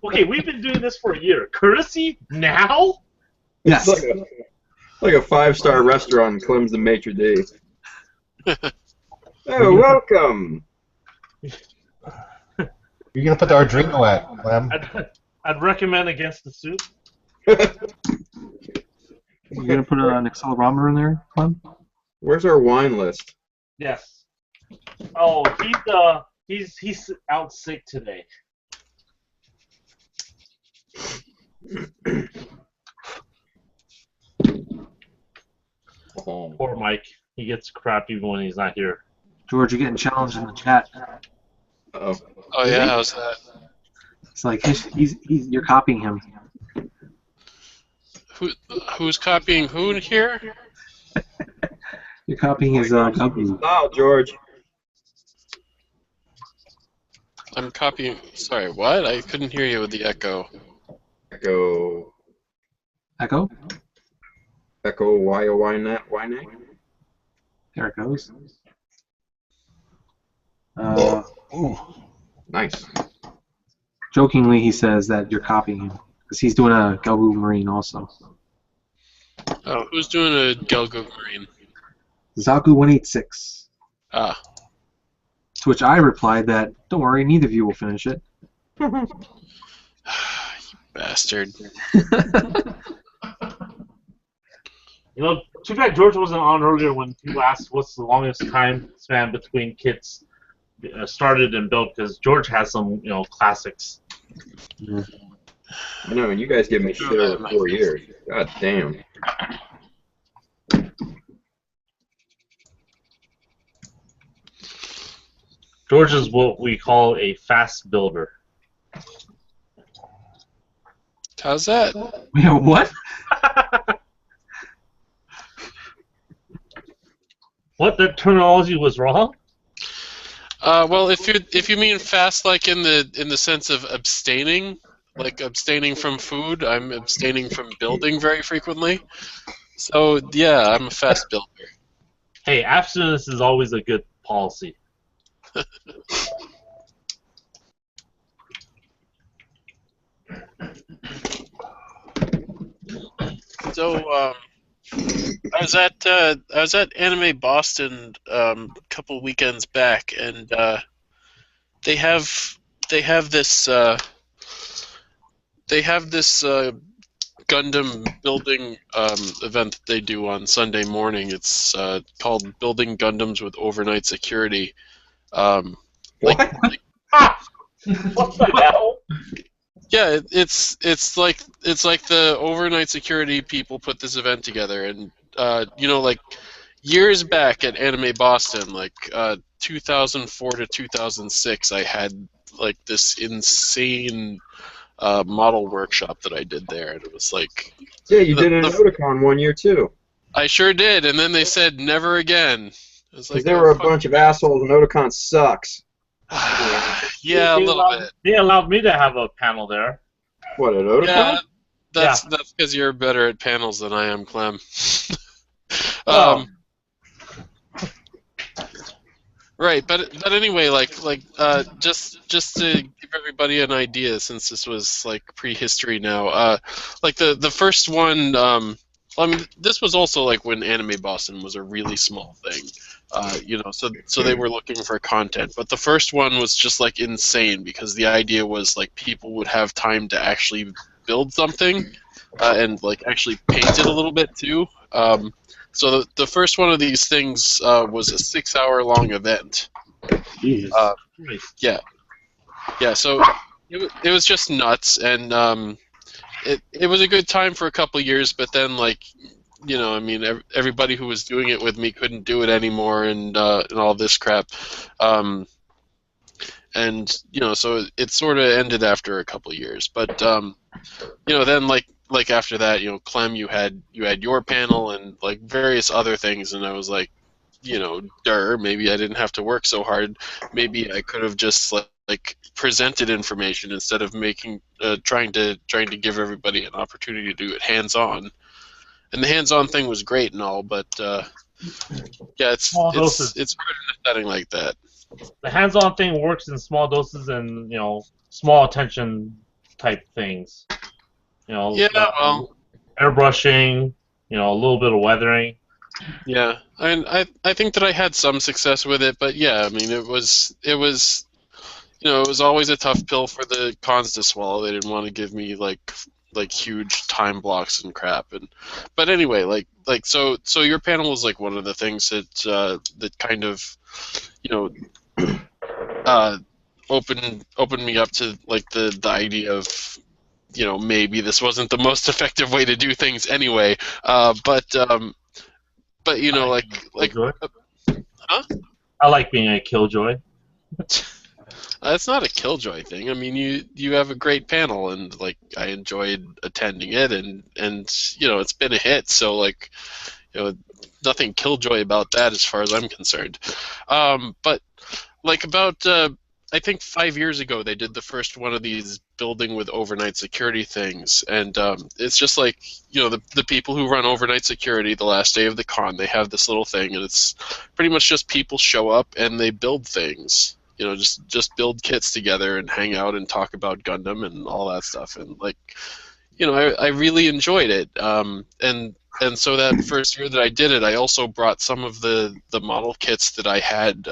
We've been doing this for a year. Courtesy now? Yes. Like a 5-star restaurant in Clem's the maitre d'. Oh, welcome. You're gonna put the Arduino at, Clem? I'd recommend against the soup. You're gonna put an accelerometer in there, Clem? Where's our wine list? Yes. Oh, he's out sick today. Poor Mike. He gets crap even when he's not here. George, you're getting challenged in the chat. Uh-oh. Oh yeah, how's that? It's like you're copying him. Who's copying who here? You're copying his Gundam. Style, George. I'm copying. Sorry, what? I couldn't hear you with the echo. Echo. Echo? Echo. Why not? Why not? There it goes. Ooh. Nice. Jokingly, he says that you're copying him because he's doing a Gelbu Marine also. Oh, who's doing a Gelgoog Marine? Zaku 186. Ah. To which I replied that, don't worry, neither of you will finish it. You bastard. Too bad George wasn't on earlier when people asked what's the longest time span between kits started and built, because George has some, classics. I know, and you guys give me shit over 4 years. God damn. George is what we call a fast builder. How's that? Yeah, what? What? That terminology was wrong? Well, if you mean fast, like in the sense of abstaining, like abstaining from food, I'm abstaining from building very frequently. So yeah, I'm a fast builder. Hey, abstinence is always a good policy. So I was at Anime Boston a couple weekends back, and they have this Gundam building event that they do on Sunday morning. It's called Building Gundams with Overnight Security. What? What the hell? Yeah, it's like the overnight security people put this event together, and like years back at Anime Boston, like 2004 to 2006, I had like this insane model workshop that I did there, and it was like Yeah, you did an Otakon one year too. I sure did, and then they said never again. It was Because like they were a bunch of assholes, and Otakon sucks. yeah, a little bit. They allowed me to have a panel there. What, at Otakon? Yeah, that's because you're better at panels than I am, Clem. Well, Right, but anyway, just to give everybody an idea, since this was like prehistory now, like the first one, I mean, this was also like when Anime Boston was a really small thing, so they were looking for content, but the first one was just like insane because the idea was like people would have time to actually build something, and like actually paint it a little bit too. So the first one of these things was a 6-hour-long event. Jesus. Yeah. So it was just nuts, and it was a good time for a couple years. But then, like, I mean, everybody who was doing it with me couldn't do it anymore, and all this crap. And so it sort of ended after a couple years. But then like after that, Clem, you had your panel and like various other things, and I was like, maybe I didn't have to work so hard. Maybe I could have just like presented information instead of trying to give everybody an opportunity to do it hands-on. And the hands-on thing was great and all, but yeah, it's hard in a setting like that. The hands-on thing works in small doses and small attention type things. Airbrushing, a little bit of weathering. Yeah, I think that I had some success with it, but yeah, I mean it was it was always a tough pill for the cons to swallow. They didn't want to give me like huge time blocks and crap, but anyway, so your panel was like one of the things that kind of opened me up to like the idea of maybe this wasn't the most effective way to do things anyway, but huh? I like being a killjoy. It's not a killjoy thing. I mean, you have a great panel, and like I enjoyed attending it, and it's been a hit. So like, nothing killjoy about that as far as I'm concerned. But like about I think 5 years ago they did the first one of these building with overnight security things, and it's just like the people who run overnight security the last day of the con, they have this little thing, and it's pretty much just people show up and they build things. Just build kits together and hang out and talk about Gundam and all that stuff, and like I really enjoyed it. And so that first year that I did it, I also brought some of the model kits that I had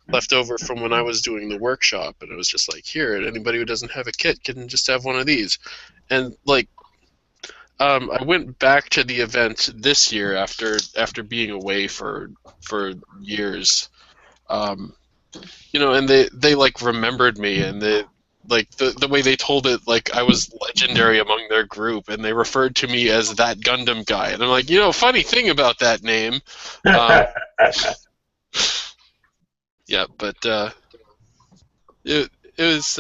left over from when I was doing the workshop, and it was just like, here, anybody who doesn't have a kit can just have one of these. And like I went back to the event this year after being away for years, and they like remembered me, and they like the way they told it, like I was legendary among their group, and they referred to me as that Gundam guy, and I'm like, funny thing about that name. Yeah, but it was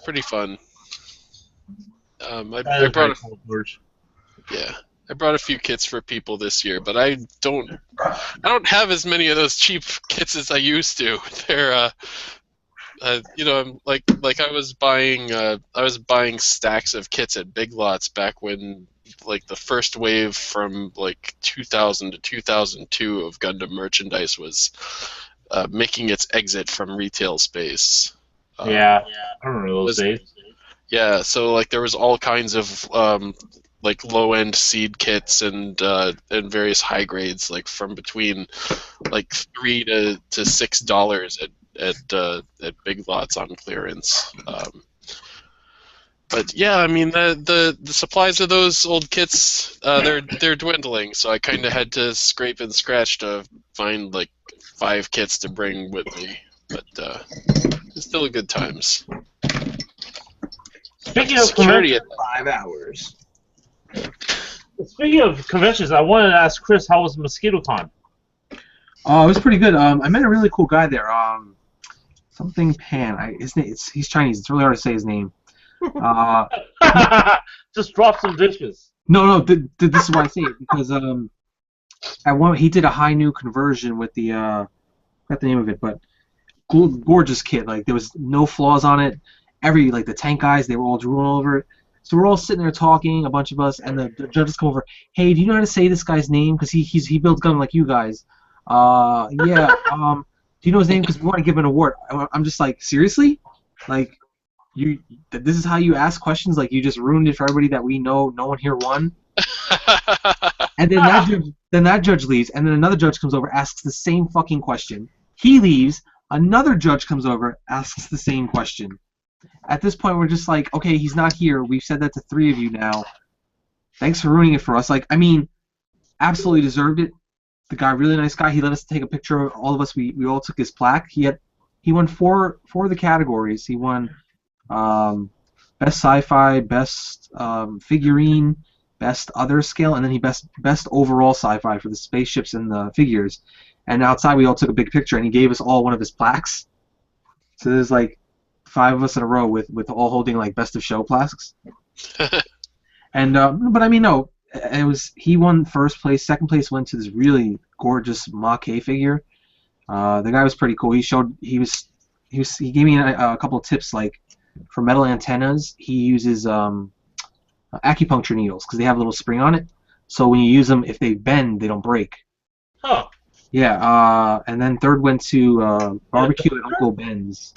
pretty fun. I brought a few kits for people this year, but I don't have as many of those cheap kits as I used to. They're I'm like I was buying stacks of kits at Big Lots back when like the first wave from like 2000 to 2002 of Gundam merchandise was making its exit from retail space. I remember those days. Yeah, so like there was all kinds of like low-end seed kits and various high grades, like from between like $3 to $6 at Big Lots on clearance. But yeah, I mean the supplies of those old kits, they're dwindling. So I kind of had to scrape and scratch to find like 5 kits to bring with me. But it's still good times. Speaking of Security at 5 hours. Speaking of conventions, I wanted to ask Chris, how was MosquitoCon? Oh, it was pretty good. I met a really cool guy there. Something Pan. He's Chinese. It's really hard to say his name. Just drop some dishes. No. This is why I say it because he did a high new conversion with the I forgot the name of it, but gorgeous kit. Like there was no flaws on it. The tank guys, they were all drooling over it. So we're all sitting there talking, a bunch of us, and the judges come over. Hey, do you know how to say this guy's name? Because he builds Gundam like you guys. Yeah. Do you know his name? Because we want to give him an award. I'm just like, seriously? Like, this is how you ask questions? Like, you just ruined it for everybody that we know. No one here won. And then that judge leaves, and then another judge comes over, asks the same fucking question. He leaves. Another judge comes over, asks the same question. At this point, we're just like, okay, he's not here. We've said that to 3 of you now. Thanks for ruining it for us. Like, I mean, absolutely deserved it. The guy, really nice guy. He let us take a picture of all of us. We all took his plaque. He won four of the categories. He won best sci-fi, best figurine, best other scale, and then he best overall sci-fi for the spaceships and the figures. And outside, we all took a big picture, and he gave us all one of his plaques. So there's like 5 of us in a row with all holding like best of show plaques. And but I mean, no. He won first place. Second place went to this really gorgeous Mach-A figure. The guy was pretty cool. He gave me a couple of tips, like for metal antennas, he uses acupuncture needles because they have a little spring on it. So when you use them, if they bend, they don't break. Huh. Yeah. And then third went to Barbecue at Uncle Ben's,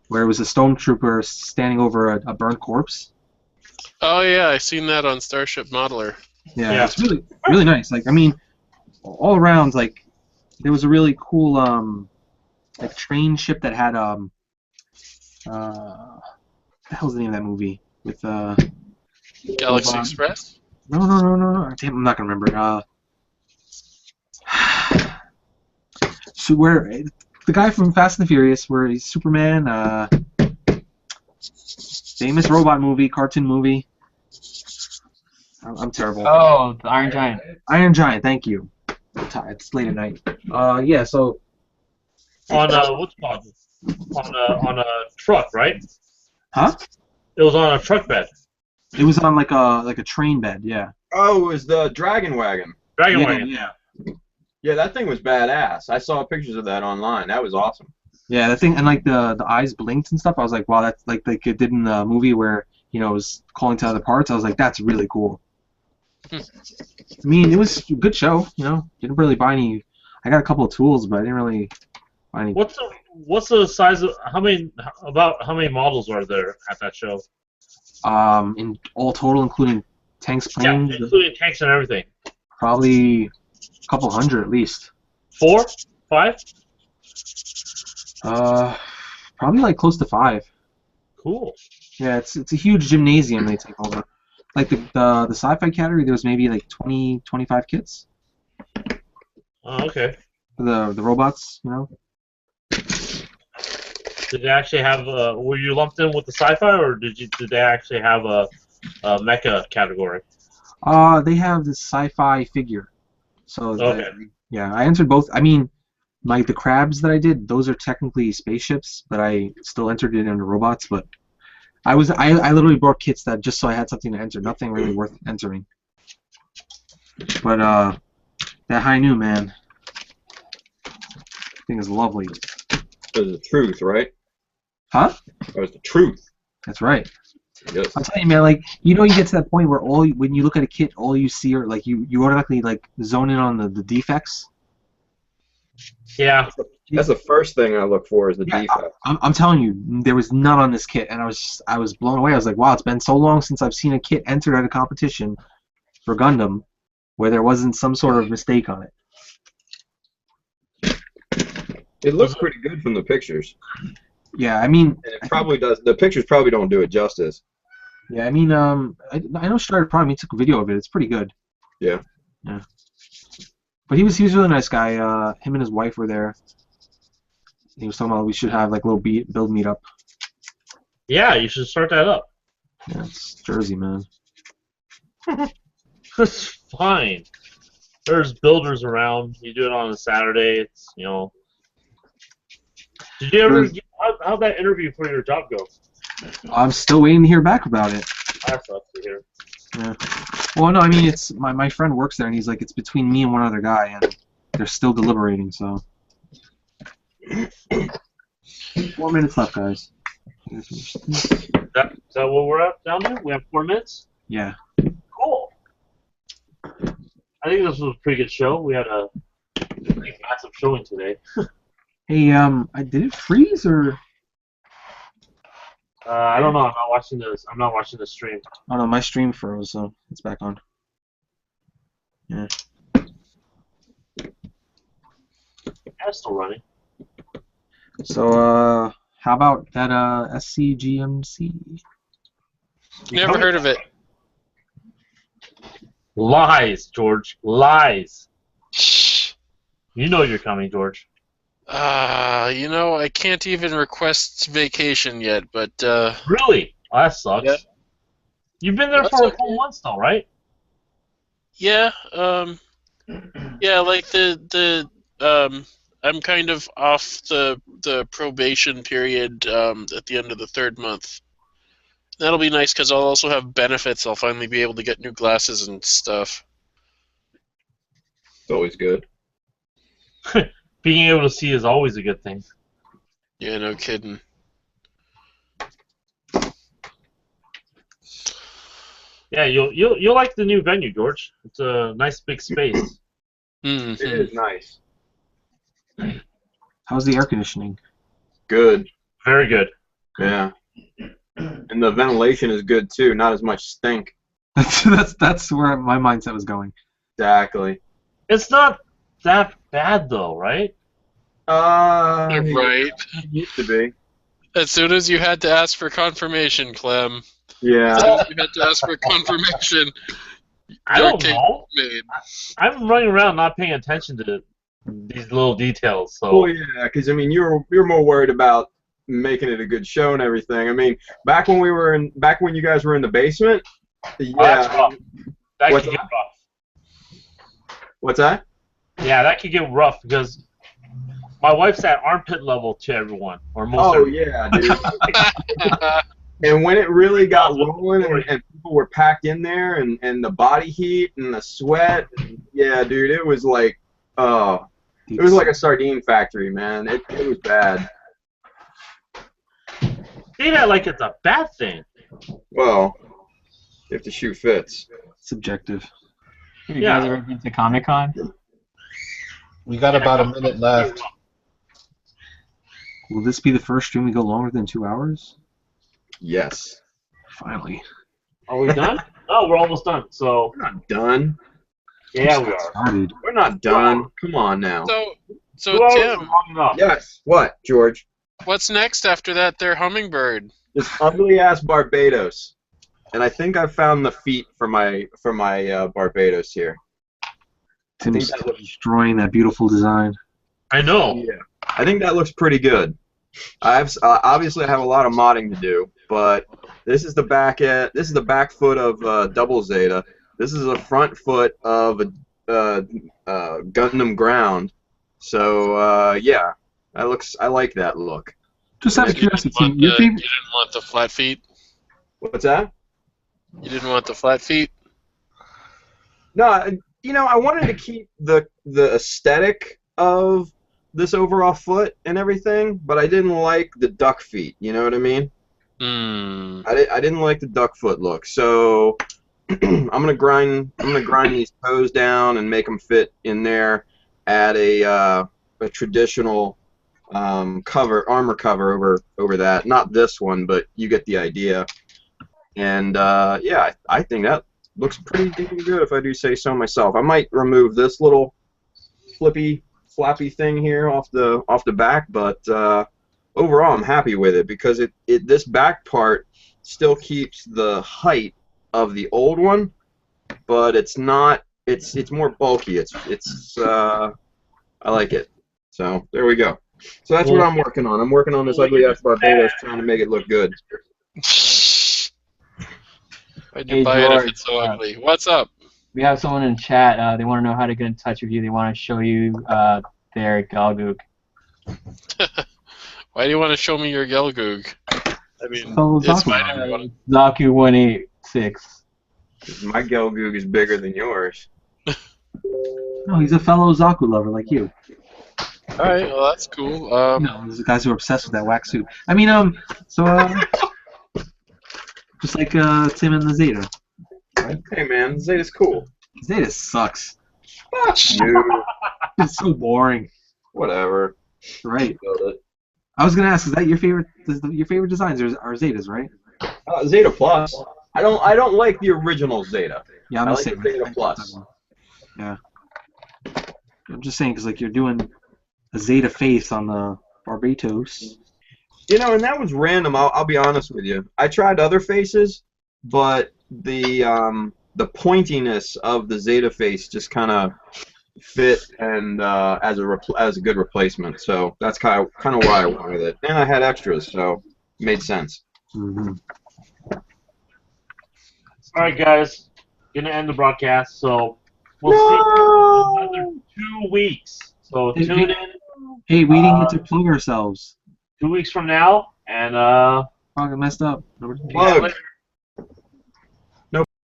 where it was a stormtrooper standing over a burnt corpse. Oh yeah, I seen that on Starship Modeler. Yeah, it's really nice. Like, I mean, all around, like, there was a really cool like train ship that had what the hell's the name of that movie with Galaxy Express? No. Damn, I'm not gonna remember. So where the guy from Fast and the Furious, where he's Superman, famous robot movie, cartoon movie. I'm terrible. Oh, the Iron Giant. Iron Giant, thank you. It's late at night. Yeah, so On what's it called? On a truck, right? Huh? It was on a truck bed. It was on like a train bed, yeah. Oh, it was the Dragon Wagon. Dragon Yeah, Wagon. yeah. Yeah, that thing was badass. I saw pictures of that online. That was awesome. Yeah, that thing, and like the eyes blinked and stuff. I was like, wow, that's like it did in the movie where it was calling to other parts. I was like, that's really cool. I mean, it was a good show. Didn't really buy any. I got a couple of tools, but I didn't really buy any. What's the size of how many models are there at that show? In all total, including tanks, planes, Yeah, including tanks and everything. probably a couple hundred at least. 4? 5? Probably like close to 5. Cool. Yeah, it's a huge gymnasium they take over. Like the sci-fi category, there was maybe like 20, 25 kits. Oh, okay. For the robots, Did they actually have? Were you lumped in with the sci-fi, or did they actually have a mecha category? They have this sci-fi figure. So Okay. yeah, I answered both. I mean, the crabs that I did, those are technically spaceships, but I still entered it under robots. But I literally brought kits that just so I had something to enter. Nothing really worth entering. But that high noon, man, thing is lovely. It was the truth, right? Huh? It was the truth. That's right. Yes. I'm telling you, man, like, you get to that point where when you look at a kit, all you see are, like, you automatically, like, zone in on the defects. Yeah. That's the first thing I look for is the defect. I'm telling you, there was none on this kit, and I was blown away. I was like, wow, it's been so long since I've seen a kit entered at a competition for Gundam where there wasn't some sort of mistake on it. It looks pretty good from the pictures. Yeah, I mean... And it probably does. The pictures probably don't do it justice. Yeah, I mean, I know Strider Prime. He took a video of it. It's pretty good. Yeah. Yeah. But he was a really nice guy. Him and his wife were there. He was talking about we should have like a little build meetup. Yeah, you should start that up. Yeah, it's Jersey, man. It's fine. There's builders around. You do it on a Saturday. It's, you know. Did you ever? How'd that interview for your job go? I'm still waiting to hear back about it. That sucks to hear. Yeah. Well, no, I mean it's my friend works there, and he's like it's between me and one other guy, and they're still deliberating. So 4 minutes left, guys. Is that what we're at down there? We have 4 minutes? Yeah. Cool. I think this was a pretty good show. We had a pretty massive showing today. Hey, did it freeze or? I don't know. I'm not watching this. I'm not watching the stream. Oh no, my stream froze, so it's back on. Yeah. It's still running. So, how about that SCGMC? Never heard of it. Lies, George. Lies. You know you're coming, George. You know, I can't even request vacation yet, but Really? Oh, that sucks. Yeah. You've been there That's for a okay. full month, though, right? yeah, yeah, like I'm kind of off the probation period at the end of the 3rd month. That'll be nice because I'll also have benefits. I'll finally be able to get new glasses and stuff. It's always good. Being able to see is always a good thing. Yeah, no kidding. Yeah, you'll like the new venue, George. It's a nice big space. Mm-hmm. It is nice. How's the air conditioning? Good. Very good. Yeah. And the ventilation is good too. Not as much stink. That's where my mindset was going. Exactly. It's not that bad, though, right? Right. It used to be. As soon as you had to ask for confirmation, Clem. Yeah. As soon as you had to ask for confirmation, I your don't case know. was made. I'm running around not paying attention to these little details. So Well, yeah, because I mean, you're more worried about making it a good show and everything. I mean, back when you guys were in the basement. Oh, that's Yeah. rough. That What's could get rough. What's that? Yeah, that could get rough because my wife's at armpit level to everyone, or most Oh everyone. yeah, dude. And when it really got rolling and people were packed in there and the body heat and the sweat, yeah, dude, it was like, it was like a sardine factory, man. It was bad. Say that like it's a bad thing. Well, if the shoe fits. Subjective. Have you Yeah. guys ever been to Comic-Con? We got about a minute left. Will this be the first stream we go longer than 2 hours? Yes. Finally. Are we done? Oh, we're almost done. So We're not done. yeah, we are. Started. We're not done. Come on now. So 2 hours is Tim, long enough. Yes. What, George? what's next after that there hummingbird? This ugly ass Barbados. And I think I found the feet for my Barbados here. Tim's that looks- destroying that beautiful design. I know. Yeah. I think that looks pretty good. Obviously I have a lot of modding to do, but this is the back foot of Double Zeta. This is a front foot of a Gundam Ground. So yeah, I like that look. Just out of You curiosity, didn't, Tim, your you favorite? didn't want the flat feet? What's that? You didn't want the flat feet? No, I wanted to keep the aesthetic of this overall foot and everything, but I didn't like the duck feet. You know what I mean? Hmm. I didn't like the duck foot look, so I'm gonna grind these toes down and make them fit in there. Add a traditional armor cover over that. Not this one, but you get the idea. And yeah, I think that looks pretty damn good if I do say so myself. I might remove this little flappy thing here off the back, but overall I'm happy with it because this back part still keeps the height of the old one, but it's not. It's more bulky. I like it. So there we go. So that's what I'm working on. I'm working on this ugly ass Barbados, trying to make it look good. Why'd Hey, you buy it if George, it's so ugly? What's up? We have someone in chat. They want to know how to get in touch with you. They want to show you their Galgoog. Why do you want to show me your Gelgoog? I mean, Fellow it's Zaku. fine if you want Zaku186. My Gelgoog is bigger than yours. No, he's a fellow Zaku lover like you. to. Alright, well, that's cool. No, there's the guys who are obsessed with that wax suit. I mean, just like Tim and the Zeta. Hey man, Zeta's cool. Zeta sucks. Fuck you. It's so boring. Whatever. Right. Build it. I was gonna ask, is that your favorite? Your favorite designs are Zetas, right? Zeta Plus. I don't like the original Zeta. Yeah, I'm I just like saying. the Zeta Plus. Yeah. I'm just saying because like you're doing a Zeta face on the Barbados. You know, and that was random. I'll be honest with you. I tried other faces, but the pointiness of the Zeta face just kind of fit and as a good replacement. So that's kind of why I wanted it. And I had extras, so it made sense. Mm-hmm. All right, guys, gonna end the broadcast. So we'll see you in another 2 weeks. So Hey, tune in Hey, we didn't get to plug ourselves. 2 weeks from now, and Fucking messed up. Plug. later.